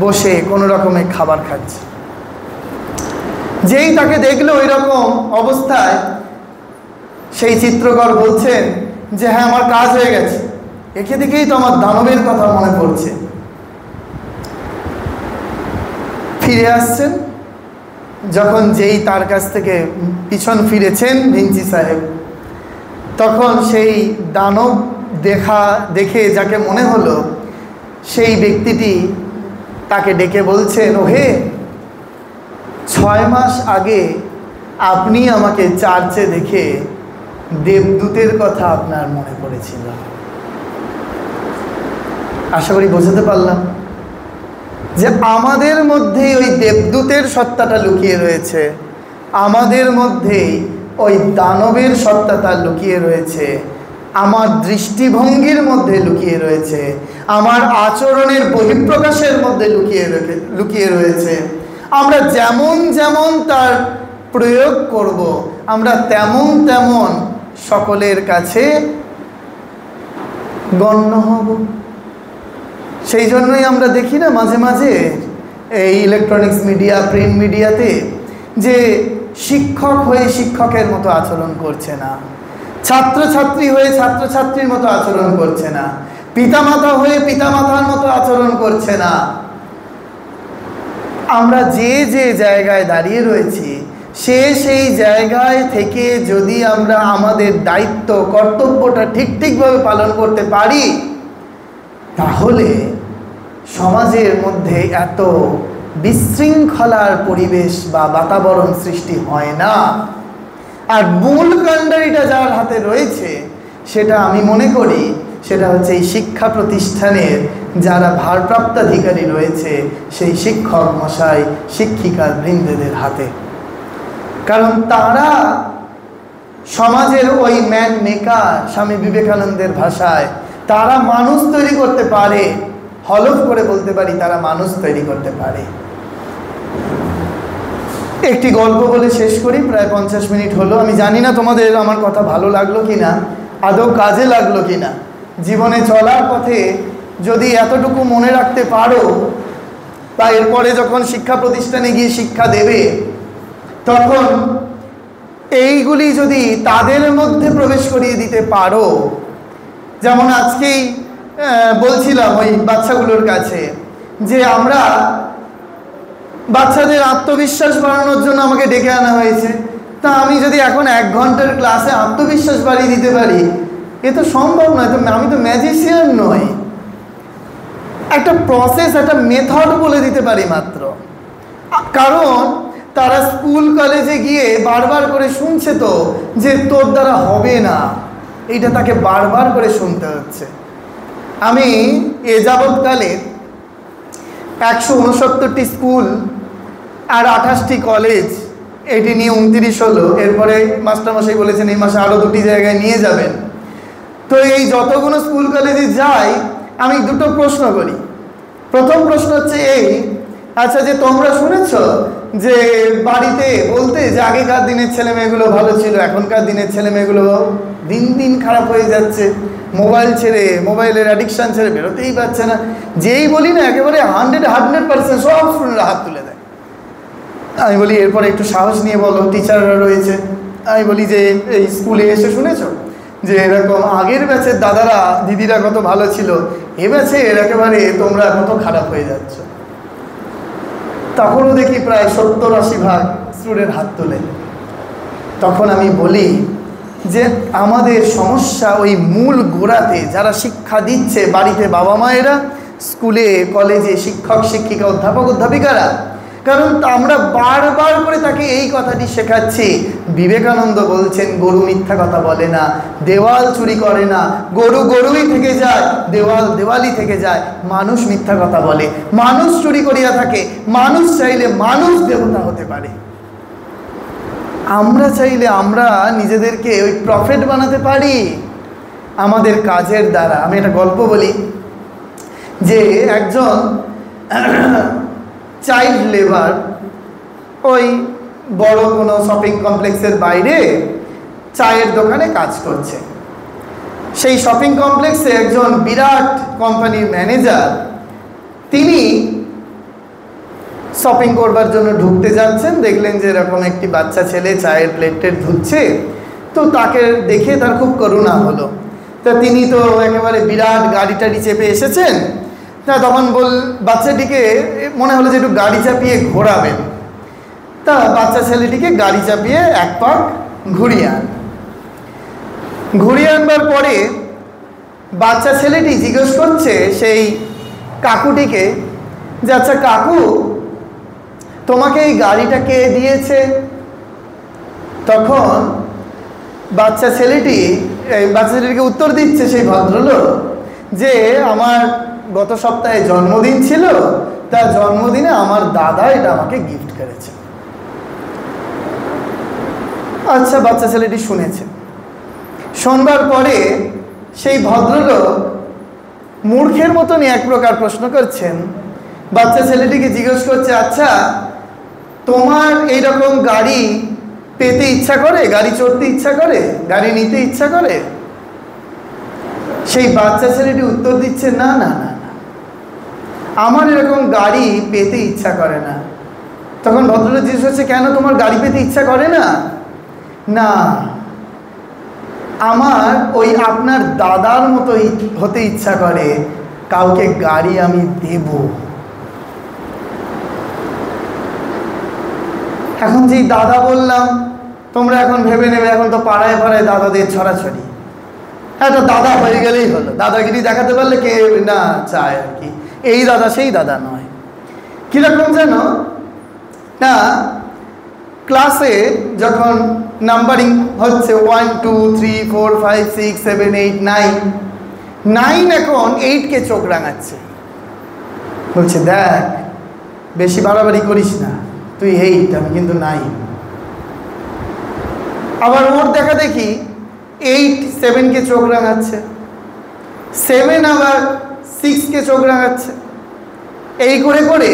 বসে কোনো রকমের খাবার খাচ্ছে। যেই তাকে দেখলো ওই রকম অবস্থায়, সেই চিত্রকর বলছেন যে হ্যাঁ, আমার কাজ হয়ে গেছে, একে দেখেই তো আমার দানবের কথা মনে পড়ছে। ফিরে আসছেন, যখন যেই তার কাছ থেকে পিছন ফিরেছেন ভিঞ্চি সাহেব, তখন সেই দানব দেখে যাকে মনে হলো, সেই ব্যক্তিটি তাকে ডেকে বলছেন, ওহে, 6 মাস আগে আপনি আমাকে চার্চে দেখে দেবদূতের কথা আপনার মনে পড়েছিল। আশা করি বোঝাতে পারলাম যে আমাদের মধ্যেই ওই দেবদূতের সত্তাটা লুকিয়ে রয়েছে, আমাদের মধ্যেই ওই দানবের সত্তাটা লুকিয়ে রয়েছে, আমার দৃষ্টিভঙ্গির মধ্যে লুকিয়ে রয়েছে, আমার আচরণের বহিঃপ্রকাশের মধ্যে লুকিয়ে রয়েছে। আমরা যেমন যেমন তার প্রয়োগ করব, আমরা তেমন তেমন সকলের কাছে গণ্য হব। সেই জন্যই আমরা দেখি না মাঝে মাঝে এই ইলেকট্রনিক্স মিডিয়া, প্রিন্ট মিডিয়াতে, যে শিক্ষক হয়ে শিক্ষকের মতো আচরণ করছে না, ছাত্রছাত্রী হয়ে ছাত্রছাত্রীর মতো আচরণ করছে না, পিতামাতা হয়ে পিতামাতার মতো আচরণ করছে না। আমরা যে যে জায়গায় দাঁড়িয়ে রয়েছি, সেই জায়গায় থেকে যদি আমরা আমাদের দায়িত্ব, কর্তব্যটা ঠিকভাবে পালন করতে পারি, তাহলে সমাজের মধ্যে এত বিশৃঙ্খলার পরিবেশ বা বাতাবরণ সৃষ্টি হয় না। আর মূল কাণ্ডারিটা যার হাতে রয়েছে, সেটা আমি মনে করি সেটা হচ্ছে এই শিক্ষা প্রতিষ্ঠানের যারা ভারপ্রাপ্তাধিকারী রয়েছে, সেই শিক্ষক মশাই, শিক্ষিকা বৃন্দেদের হাতে। কারণ তারা সমাজের ওই ম্যান মেকার, স্বামী বিবেকানন্দের ভাষায়, তারা মানুষ তৈরি করতে পারে। হলফ করে বলতে পারি, তারা মানুষ তৈরি করতে পারে। একটি গল্প বলে শেষ করি, প্রায় 50 মিনিট হলো। আমি জানি না তোমাদের আমার কথা ভালো লাগলো কিনা, আদৌ কাজে লাগলো কিনা। জীবনে চলার পথে যদি এতটুকু মনে রাখতে পারো, বা এরপরে যখন শিক্ষা প্রতিষ্ঠানে গিয়ে শিক্ষা দেবে, তখন এইগুলি যদি তাদের মধ্যে প্রবেশ করিয়ে দিতে পারো, যেমন আজকেই বলছিলাম ওই বাচ্চাগুলোর কাছে, যে আমরা বাচ্চাদের আত্মবিশ্বাস বাড়ানোর জন্য আমাকে ডেকে আনা হয়েছে, তা আমি যদি এখন 1 ঘন্টার ক্লাসে আত্মবিশ্বাস বাড়িয়ে দিতে পারি, এ তো সম্ভব নয়। তো আমি তো ম্যাজিশিয়ান নই, একটা প্রসেস, একটা মেথড বলে দিতে পারি মাত্র। কারণ তারা স্কুল কলেজে গিয়ে বারবার করে শুনছে তো যে তোর দ্বারা হবে না, এইটা তাকে বারবার করে শুনতে হচ্ছে। আমি এ যাবৎকালে 169টি স্কুল আর 28টি কলেজ, এটি নিয়ে 29 হলো। এরপরে মাস্টারমশাই বলেছেন এই মাসে আরও 2টি জায়গায় নিয়ে যাবেন। তো এই যতগুলো স্কুল কলেজে যাই, আমি 2টো প্রশ্ন করি। প্রথম প্রশ্ন হচ্ছে এই, আচ্ছা, যে তোমরা শুনেছ যে বাড়িতে বলতে যে আগেকার দিনের ছেলে মেয়েগুলো ভালো ছিল, এখনকার দিনের ছেলে মেয়েগুলো দিন দিন খারাপ হয়ে যাচ্ছে, মোবাইল ছেড়ে, মোবাইলের অ্যাডিকশান ছেড়ে বেরোতেই পারছে না। যেই বলি না, একেবারে 100% সব স্টুডেন্টরা হাত তুলে দেয়। আমি বলি এরপরে একটু সাহস নিয়ে বলো, টিচাররা রয়েছে। আমি বলি যে এই স্কুলে এসে শুনেছ যে এরকম আগের ব্যাচের দাদারা দিদিরা কত ভালো ছিল, এ ব্যাচের একেবারে তোমরা কত খারাপ হয়ে যাচ্ছ। তখনও দেখি প্রায় 70-80% স্টুডেন্ট হাত তোলে। তখন আমি বলি যে আমাদের সমস্যা ওই মূল গোড়াতে, যারা শিক্ষা দিচ্ছে বাড়িতে বাবা মায়েরা, স্কুলে কলেজে শিক্ষক শিক্ষিকা, অধ্যাপক অধ্যাপিকারা। কারণ আমরা বারবার করে তাকে এই কথাটি শেখাচ্ছি, বিবেকানন্দ বলছেন গরু মিথ্যা কথা বলে না, দেওয়াল চুরি করে না, গরু গরুই থেকে যায়, দেওয়াল দেওয়ালই থেকে যায়। মানুষ মিথ্যা কথা বলে, মানুষ চুরি করিয়া থাকে, মানুষ চাইলে মানুষ দেবতা হতে পারে। আমরা চাইলে আমরা নিজেদেরকে ওই প্রফেট বানাতে পারি আমাদের কাজের দ্বারা। আমি একটা গল্প বলি। যে একজন চাইল্ড লেবার ওই বড় কোনো শপিং কমপ্লেক্সের বাইরে চায়ের দোকানে কাজ করছে। সেই শপিং কমপ্লেক্সে একজন বিরাট কোম্পানির ম্যানেজার, তিনি শপিং করবার জন্য ঢুকতে যাচ্ছেন, দেখলেন যে এরকম একটি বাচ্চা ছেলে চায়ের প্লেটের ধুচ্ছে, তো তাকে দেখে তার খুব করুণা হলো। তা তিনি তো একেবারে বিরাট গাড়ি টাড়ি চেপে এসেছেন, তা তখন বাচ্চাটিকে মনে হলো যে একটু গাড়ি চাপিয়ে ঘোরাবেন। তা বাচ্চা ছেলেটিকে গাড়ি চাপিয়ে এক পাক ঘুরিয়ে আনবার পরে বাচ্চা ছেলেটি জিজ্ঞেস করছে সেই কাকুটিকে যে, আচ্ছা কাকু, তোমাকে এই গাড়িটা কে দিয়েছে? তখন বাচ্চা ছেলেটিকে উত্তর দিচ্ছে সেই ভদ্রলোক যে, আমার গত সপ্তাহে জন্মদিন ছিল, তার জন্মদিনে আমার দাদা এটা আমাকে গিফট করেছে। আচ্ছা, বাচ্চা ছেলেটি শুনেছে। শোনবার পরে সেই ভদ্রলোক মূর্খের মতনই এক প্রকার প্রশ্ন করছেন, বাচ্চা ছেলেটিকে জিজ্ঞেস করছে, আচ্ছা তোমার এইরকম গাড়ি পেতে ইচ্ছা করে, গাড়ি চড়তে ইচ্ছা করে, গাড়ি নিতে ইচ্ছা করে? সেই বাচ্চা ছেলেটি উত্তর দিচ্ছে, না না না, আমার এরকম গাড়ি পেতে ইচ্ছা করে না। তখন ভদ্রলোক জিজ্ঞেস করছে, কেন তোমার গাড়ি পেতে ইচ্ছা করে না? না, আমার ওই আপনার দাদার মতো হতে ইচ্ছা করে, কাউকে গাড়ি আমি দেব। এখন যেই দাদা বললাম, তোমরা এখন ভেবে নেবে এখন তো পাড়ায় পাড়ায় দাদাদের ছড়াছড়ি, একটা দাদা হয়ে গেলেই হলো, দাদাগিরি দেখাতে পারলে কে না চায় আর কি। এই দাদা সেই দাদা নয়। কিরকম যেন না, ক্লাসে যখন নাম্বারিং হচ্ছে 1 2 3 4 5 6 7 8 9 এখন 8কে চোখ রাঙাচ্ছে, বলছে দেখ বেশি বাড়াবাড়ি করিস না, তুই 8, আমি কিন্তু 9। আবার ওর দেখা দেখি 8 7কে চোখ রাঙাচ্ছে, 7 আবার 6কে চোখ রাঙাচ্ছে। এই করে করে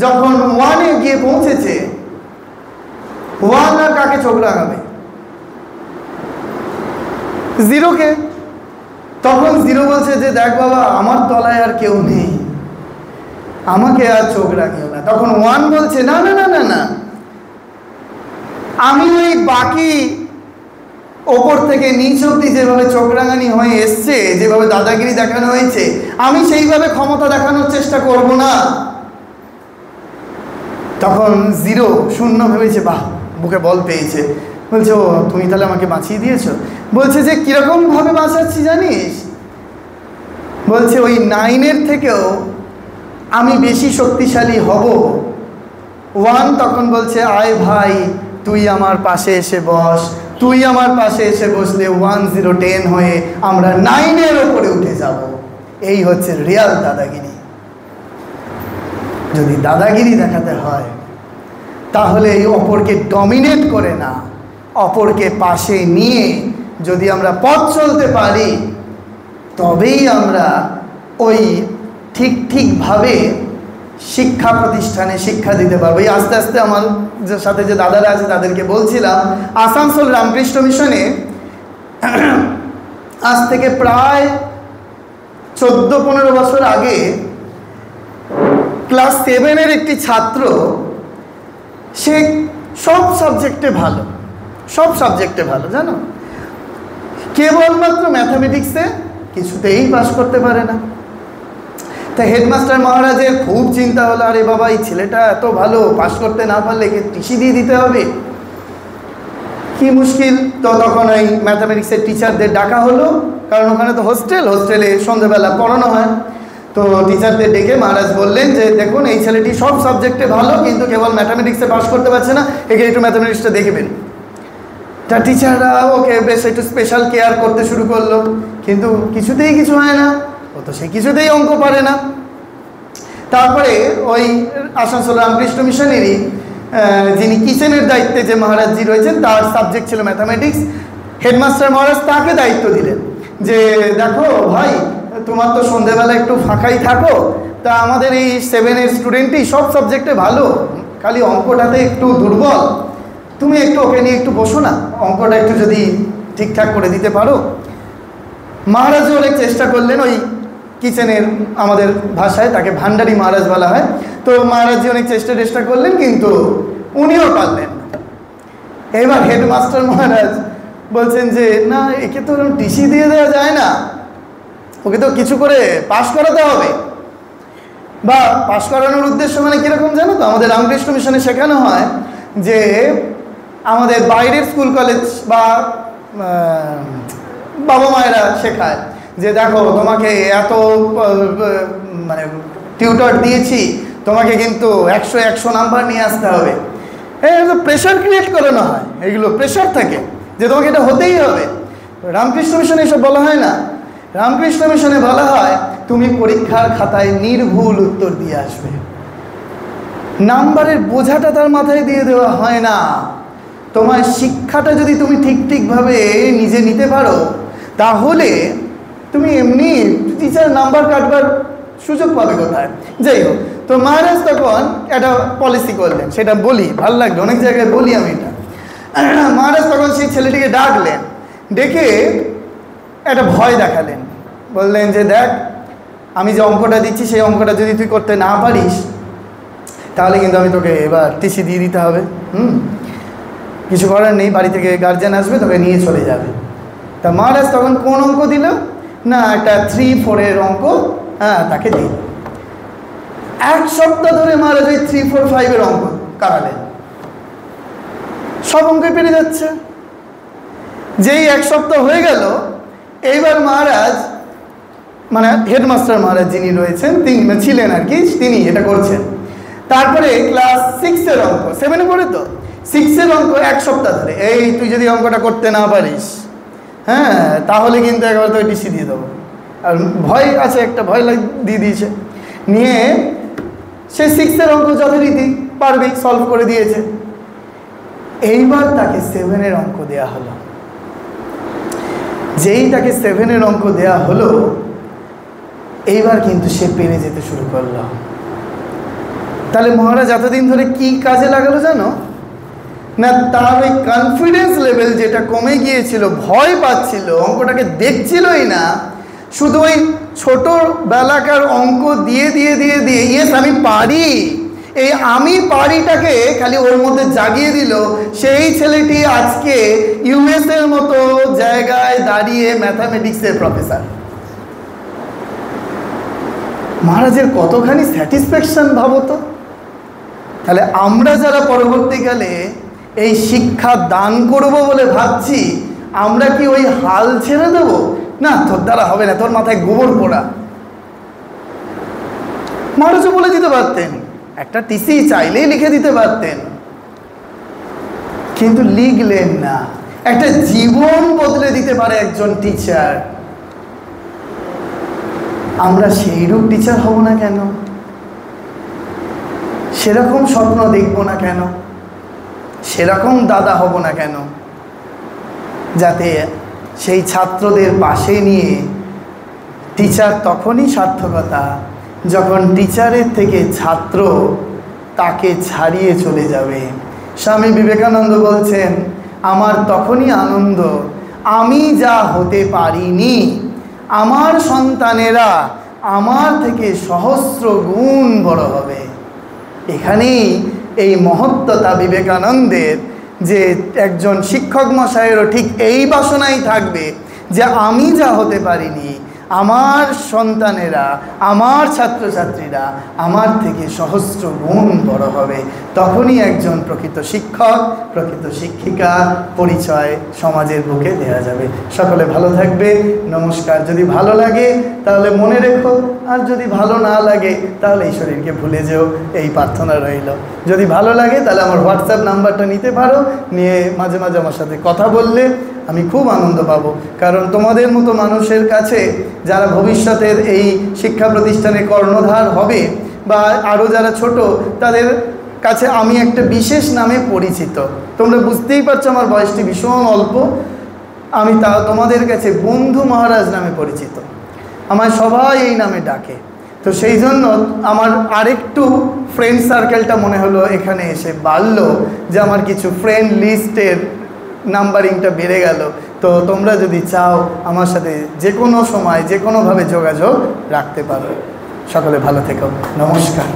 যখন 1-এ গিয়ে পৌঁছেছে, 1 আর কাকে চোখ রাঙাবে? 0-কে। তখন 0 বলছে যে, দেখ বাবা, আমার তলায় আর কেউ নেই, আমাকে আর চোখ রাঙিও না। তখন 1 বলছে, না না না না না, আমি ওই বাকি ওপর থেকে নিচ অব্দি যেভাবে চোখ রাঙানি হয়ে এসছে, যেভাবে দাদাগিরি দেখানো হয়েছে, আমি সেইভাবে ক্ষমতা দেখানোর চেষ্টা করব না। তখন 0 ভেবেছে, বাহ, বুকে বল পেয়েছে। বলছে, ও তুমি তাহলে আমাকে বাঁচিয়ে দিয়েছো? বলছে যে, কিরকম ভাবে বাঁচাচ্ছি জানিস? বলছে ওই 9-এর থেকেও আমি বেশি শক্তিশালী হব। 1 তখন বলছে, আয় ভাই, তুই আমার পাশে এসে বস। তুই আমার পাশে এসে বসলে 1 0 10 হয়ে আমরা 9-এর ওপরে উঠে যাব। এই হচ্ছে রিয়াল দাদাগিরি। যদি দাদাগিরি দেখাতে হয় তাহলে এই অপরকে ডমিনেট করে না, অপরকে পাশে নিয়ে যদি আমরা পথ চলতে পারি, তবেই আমরা ওই ঠিকভাবে শিক্ষা প্রতিষ্ঠানে শিক্ষা দিতে পারবো। এই আস্তে আস্তে আমার সাথে যে দাদারা আছে তাদেরকে বলছিলাম, আসানসোল রামকৃষ্ণ মিশনে আজ থেকে প্রায় 14-15 বছর আগে ক্লাস 7-এর একটি ছাত্র, সে সব সাবজেক্টে ভালো, জানো, কেবলমাত্র ম্যাথামেটিক্সে কিছুতেই পাস করতে পারে না। তা হেডমাস্টার মহারাজের খুব চিন্তা হলো, আরে বাবা, এই ছেলেটা এত ভালো, পাস করতে না পারলে একে টিসি দিয়ে দিতে হবে, কি মুশকিল। তো তখন ওই ম্যাথামেটিক্সের টিচারদের ডাকা হলো, কারণ ওখানে তো হোস্টেলে সন্ধ্যেবেলা পড়ানো হয়। তো টিচারদের ডেকে মহারাজ বললেন যে, দেখুন, এই ছেলেটি সব সাবজেক্টে ভালো, কিন্তু কেবল ম্যাথামেটিক্সে পাস করতে পারছে না, একে একটু ম্যাথামেটিক্সটা দেখবেন। তা টিচাররা ওকে বেশ একটু স্পেশাল কেয়ার করতে শুরু করলো, কিন্তু কিছুতেই কিছু হয় না, ও তো সে কিছুতেই অঙ্ক পারে না। তারপরে ওই আসানসোল রামকৃষ্ণ মিশনেরই যিনি কিচেনের দায়িত্বে যে মহারাজজি রয়েছেন, তার সাবজেক্ট ছিল ম্যাথামেটিক্স। হেডমাস্টার মহারাজ তাকে দায়িত্ব দিলেন যে, দেখো ভাই, তোমার তো সন্ধেবেলা একটু ফাঁকাই থাকো, তা আমাদের এই 7-এর স্টুডেন্টই সব সাবজেক্টে ভালো, খালি অঙ্কটাতে একটু দুর্বল, তুমি একটু ওকে নিয়ে একটু বসো না, অঙ্কটা একটু যদি ঠিকঠাক করে দিতে পারো। মহারাজও অনেক চেষ্টা করলেন, ওই কিচেনের আমাদের ভাষায় তাকে ভান্ডারি মহারাজ বলা হয়, তো মহারাজজি অনেক চেষ্টা করলেন, কিন্তু উনিও পারলেন। এবার হেডমাস্টার মহারাজ বলছেন যে না, একে তো টিসি দিয়ে দেওয়া যায় না, ওকে তো কিছু করে পাশ করাতে হবে। বা পাশ করানোর উদ্দেশ্য মানে কীরকম জানো তো, আমাদের রামকৃষ্ণ মিশনে শেখানো হয় যে আমাদের বাইরের স্কুল কলেজ বা বাবা মায়েরা শেখায় যে দেখো তোমাকে এত মানে টিউটর দিয়েছি, তোমাকে কিন্তু 100 নাম্বার নিয়ে আসতে হবে। প্রেশার ক্রিয়েট করানো হয়, এগুলো প্রেশার থাকে যে তোমাকে এটা হতেই হবে। রামকৃষ্ণ মিশনে এসব বলা হয় না, রামকৃষ্ণ মিশনে বলা হয় তুমি পরীক্ষার খাতায় নির্ভুল উত্তর দিয়ে আসবে। নাম্বারের বোঝাটা তার মাথায় দিয়ে দেওয়া হয় না। তোমার শিক্ষাটা যদি তুমি ঠিকভাবে নিজে নিতে পারো, তাহলে তুমি এমনি টিচার নাম্বার কাটবার সুযোগ পাবে কোথায়। যাই হোক, তো মহারাজ তখন একটা পলিসি করলেন, সেটা বলি, ভালো লাগলো, অনেক জায়গায় বলি আমি এটা। মহারাজ তখন সেই ছেলেটিকে ডাকলেন, ডেকে একটা ভয় দেখালেন, বললেন যে দেখ, আমি যে অঙ্কটা দিচ্ছি সেই অঙ্কটা যদি তুই করতে না পারিস, তাহলে কিন্তু আমি তোকে এবার টিসি দিয়ে দিতে হবে। কিছু করার নেই, বাড়ি থেকে গার্জেন আসবে, তোকে নিয়ে চলে যাবে। তা মহারাজ তখন কোন অঙ্ক দিল না, একটা 3-4 অঙ্ক তাকে দিল। 1 সপ্তাহ ধরে মহারাজ ওই 3, 4, 5 অঙ্ক করালেন, সব অঙ্কে পেরে যাচ্ছে। যেই 1 সপ্তাহ হয়ে গেল, এইবার মহারাজ মানে হেডমাস্টার মহারাজ যিনি রয়েছেন, তিনি ছিলেন আর কি, তিনি এটা করছেন। তারপরে ক্লাস 6-এর অঙ্ক, 7-এ পড়ে তো, 6-এর অঙ্ক 1 সপ্তাহ ধরে, এই তুই যদি অঙ্কটা করতে না পারিস, তাহলে কিন্তু একবার তো টিসি দিয়ে দেবো। আর ভয় আছে, একটা ভয় দিয়ে দিয়েছে, নিয়ে সে 6-এর অঙ্ক যথারীতি পারবেই, সলভ করে দিয়েছে। এইবার তাকে 7-এর অঙ্ক দেয়া হলো। যেই তাকে 7-এর অঙ্ক দেয়া হলো, এইবার কিন্তু সে পেরে যেতে শুরু করলো। তাহলে মহারাজ এতদিন ধরে কি কাজে লাগালো জানো না, তার ওই কনফিডেন্স লেভেল যেটা কমে গিয়েছিল, ভয় পাচ্ছিল, অঙ্কটাকে দেখছিলই না, শুধু ওই ছোটবেলাকার অঙ্ক দিয়ে দিয়ে দিয়ে দিয়ে ইয়েস আমি পারি, এই আমি পারিটাকে খালি ওর মধ্যে জাগিয়ে দিল। সেই ছেলেটি আজকে ইউএসএর মতো জায়গায় দাঁড়িয়ে ম্যাথামেটিক্সের প্রফেসর। মহারাজের কতখানি স্যাটিসফ্যাকশন ভাবো তো। তাহলে আমরা যারা পরবর্তীকালে এই শিক্ষা দান করব বলে ভাবছি, আমরা কি ওই হাল ছেড়ে দেব? না, তোর দ্বারা হবে না, তোর মাথায় গোবর পোড়া। মহারাজও বলে দিতে পারতেন, একটা টিসি চাইলেই লিখে দিতে পারতেন, কিন্তু লিখলেন না। একটা জীবন বদলে দিতে পারে একজন টিচার। আমরা সেইরূপ টিচার হব না কেন? সেরকম স্বপ্ন দেখব না কেন? সেরকম দাদা হব না কেন? যাতে সেই ছাত্রদের পাশে নিয়ে, টিচার তখনই সার্থকতা যখন টিচারের থেকে ছাত্র তাকে ছাড়িয়ে চলে যাবে। স্বামী বিবেকানন্দ বলছেন, আমার তখনই আনন্দ আমি যা হতে পারিনি, আমার সন্তানেরা আমার থেকে সহস্র গুণ বড় হবে। এখানেই এই মহত্ত্বতা বিবেকানন্দের, যে একজন শিক্ষক মশাইয়েরও ঠিক এই বাসনাই থাকবে যে আমি যা হতে পারিনি, আমার সন্তানেরা, আমার ছাত্রছাত্রীরা আমার থেকে সহস্র গুণ বড় হবে। তখনই একজন প্রকৃত শিক্ষক, প্রকৃত শিক্ষিকা পরিচয় সমাজের বুকে দেওয়া যাবে। সকলে ভালো থাকবে, নমস্কার। যদি ভালো লাগে তাহলে মনে রেখো, আর যদি ভালো না লাগে তাহলে এই শরীরকে ভুলে যেও, এই প্রার্থনা রইল। যদি ভালো লাগে তাহলে আমার হোয়াটসঅ্যাপ নাম্বারটা নিতে পারো, নিয়ে মাঝে মাঝে আমার সাথে কথা বললে আমি খুব আনন্দ পাবো। কারণ তোমাদের মতো মানুষের কাছে যারা ভবিষ্যতের এই শিক্ষা প্রতিষ্ঠানে কর্ণধার হবে, বা আরও যারা ছোট, তাদের কাছে আমি একটা বিশেষ নামে পরিচিত। তোমরা বুঝতেই পারছো আমার বয়সটি ভীষণ অল্প, আমি তোমাদের কাছে বন্ধু মহারাজ নামে পরিচিত। আমায় সবাই এই নামে ডাকে। তো সেই জন্য আমার আরেকটু ফ্রেন্ড সার্কেলটা মনে হলো এখানে এসে বাড়লো, যে আমার কিছু ফ্রেন্ড লিস্টের নাম্বারিংটা বেড়ে গেল। তো তোমরা যদি চাও আমার সাথে যে কোনো সময় যে কোনোভাবে যোগাযোগ রাখতে পারো। সকলে ভালো থেকো, নমস্কার।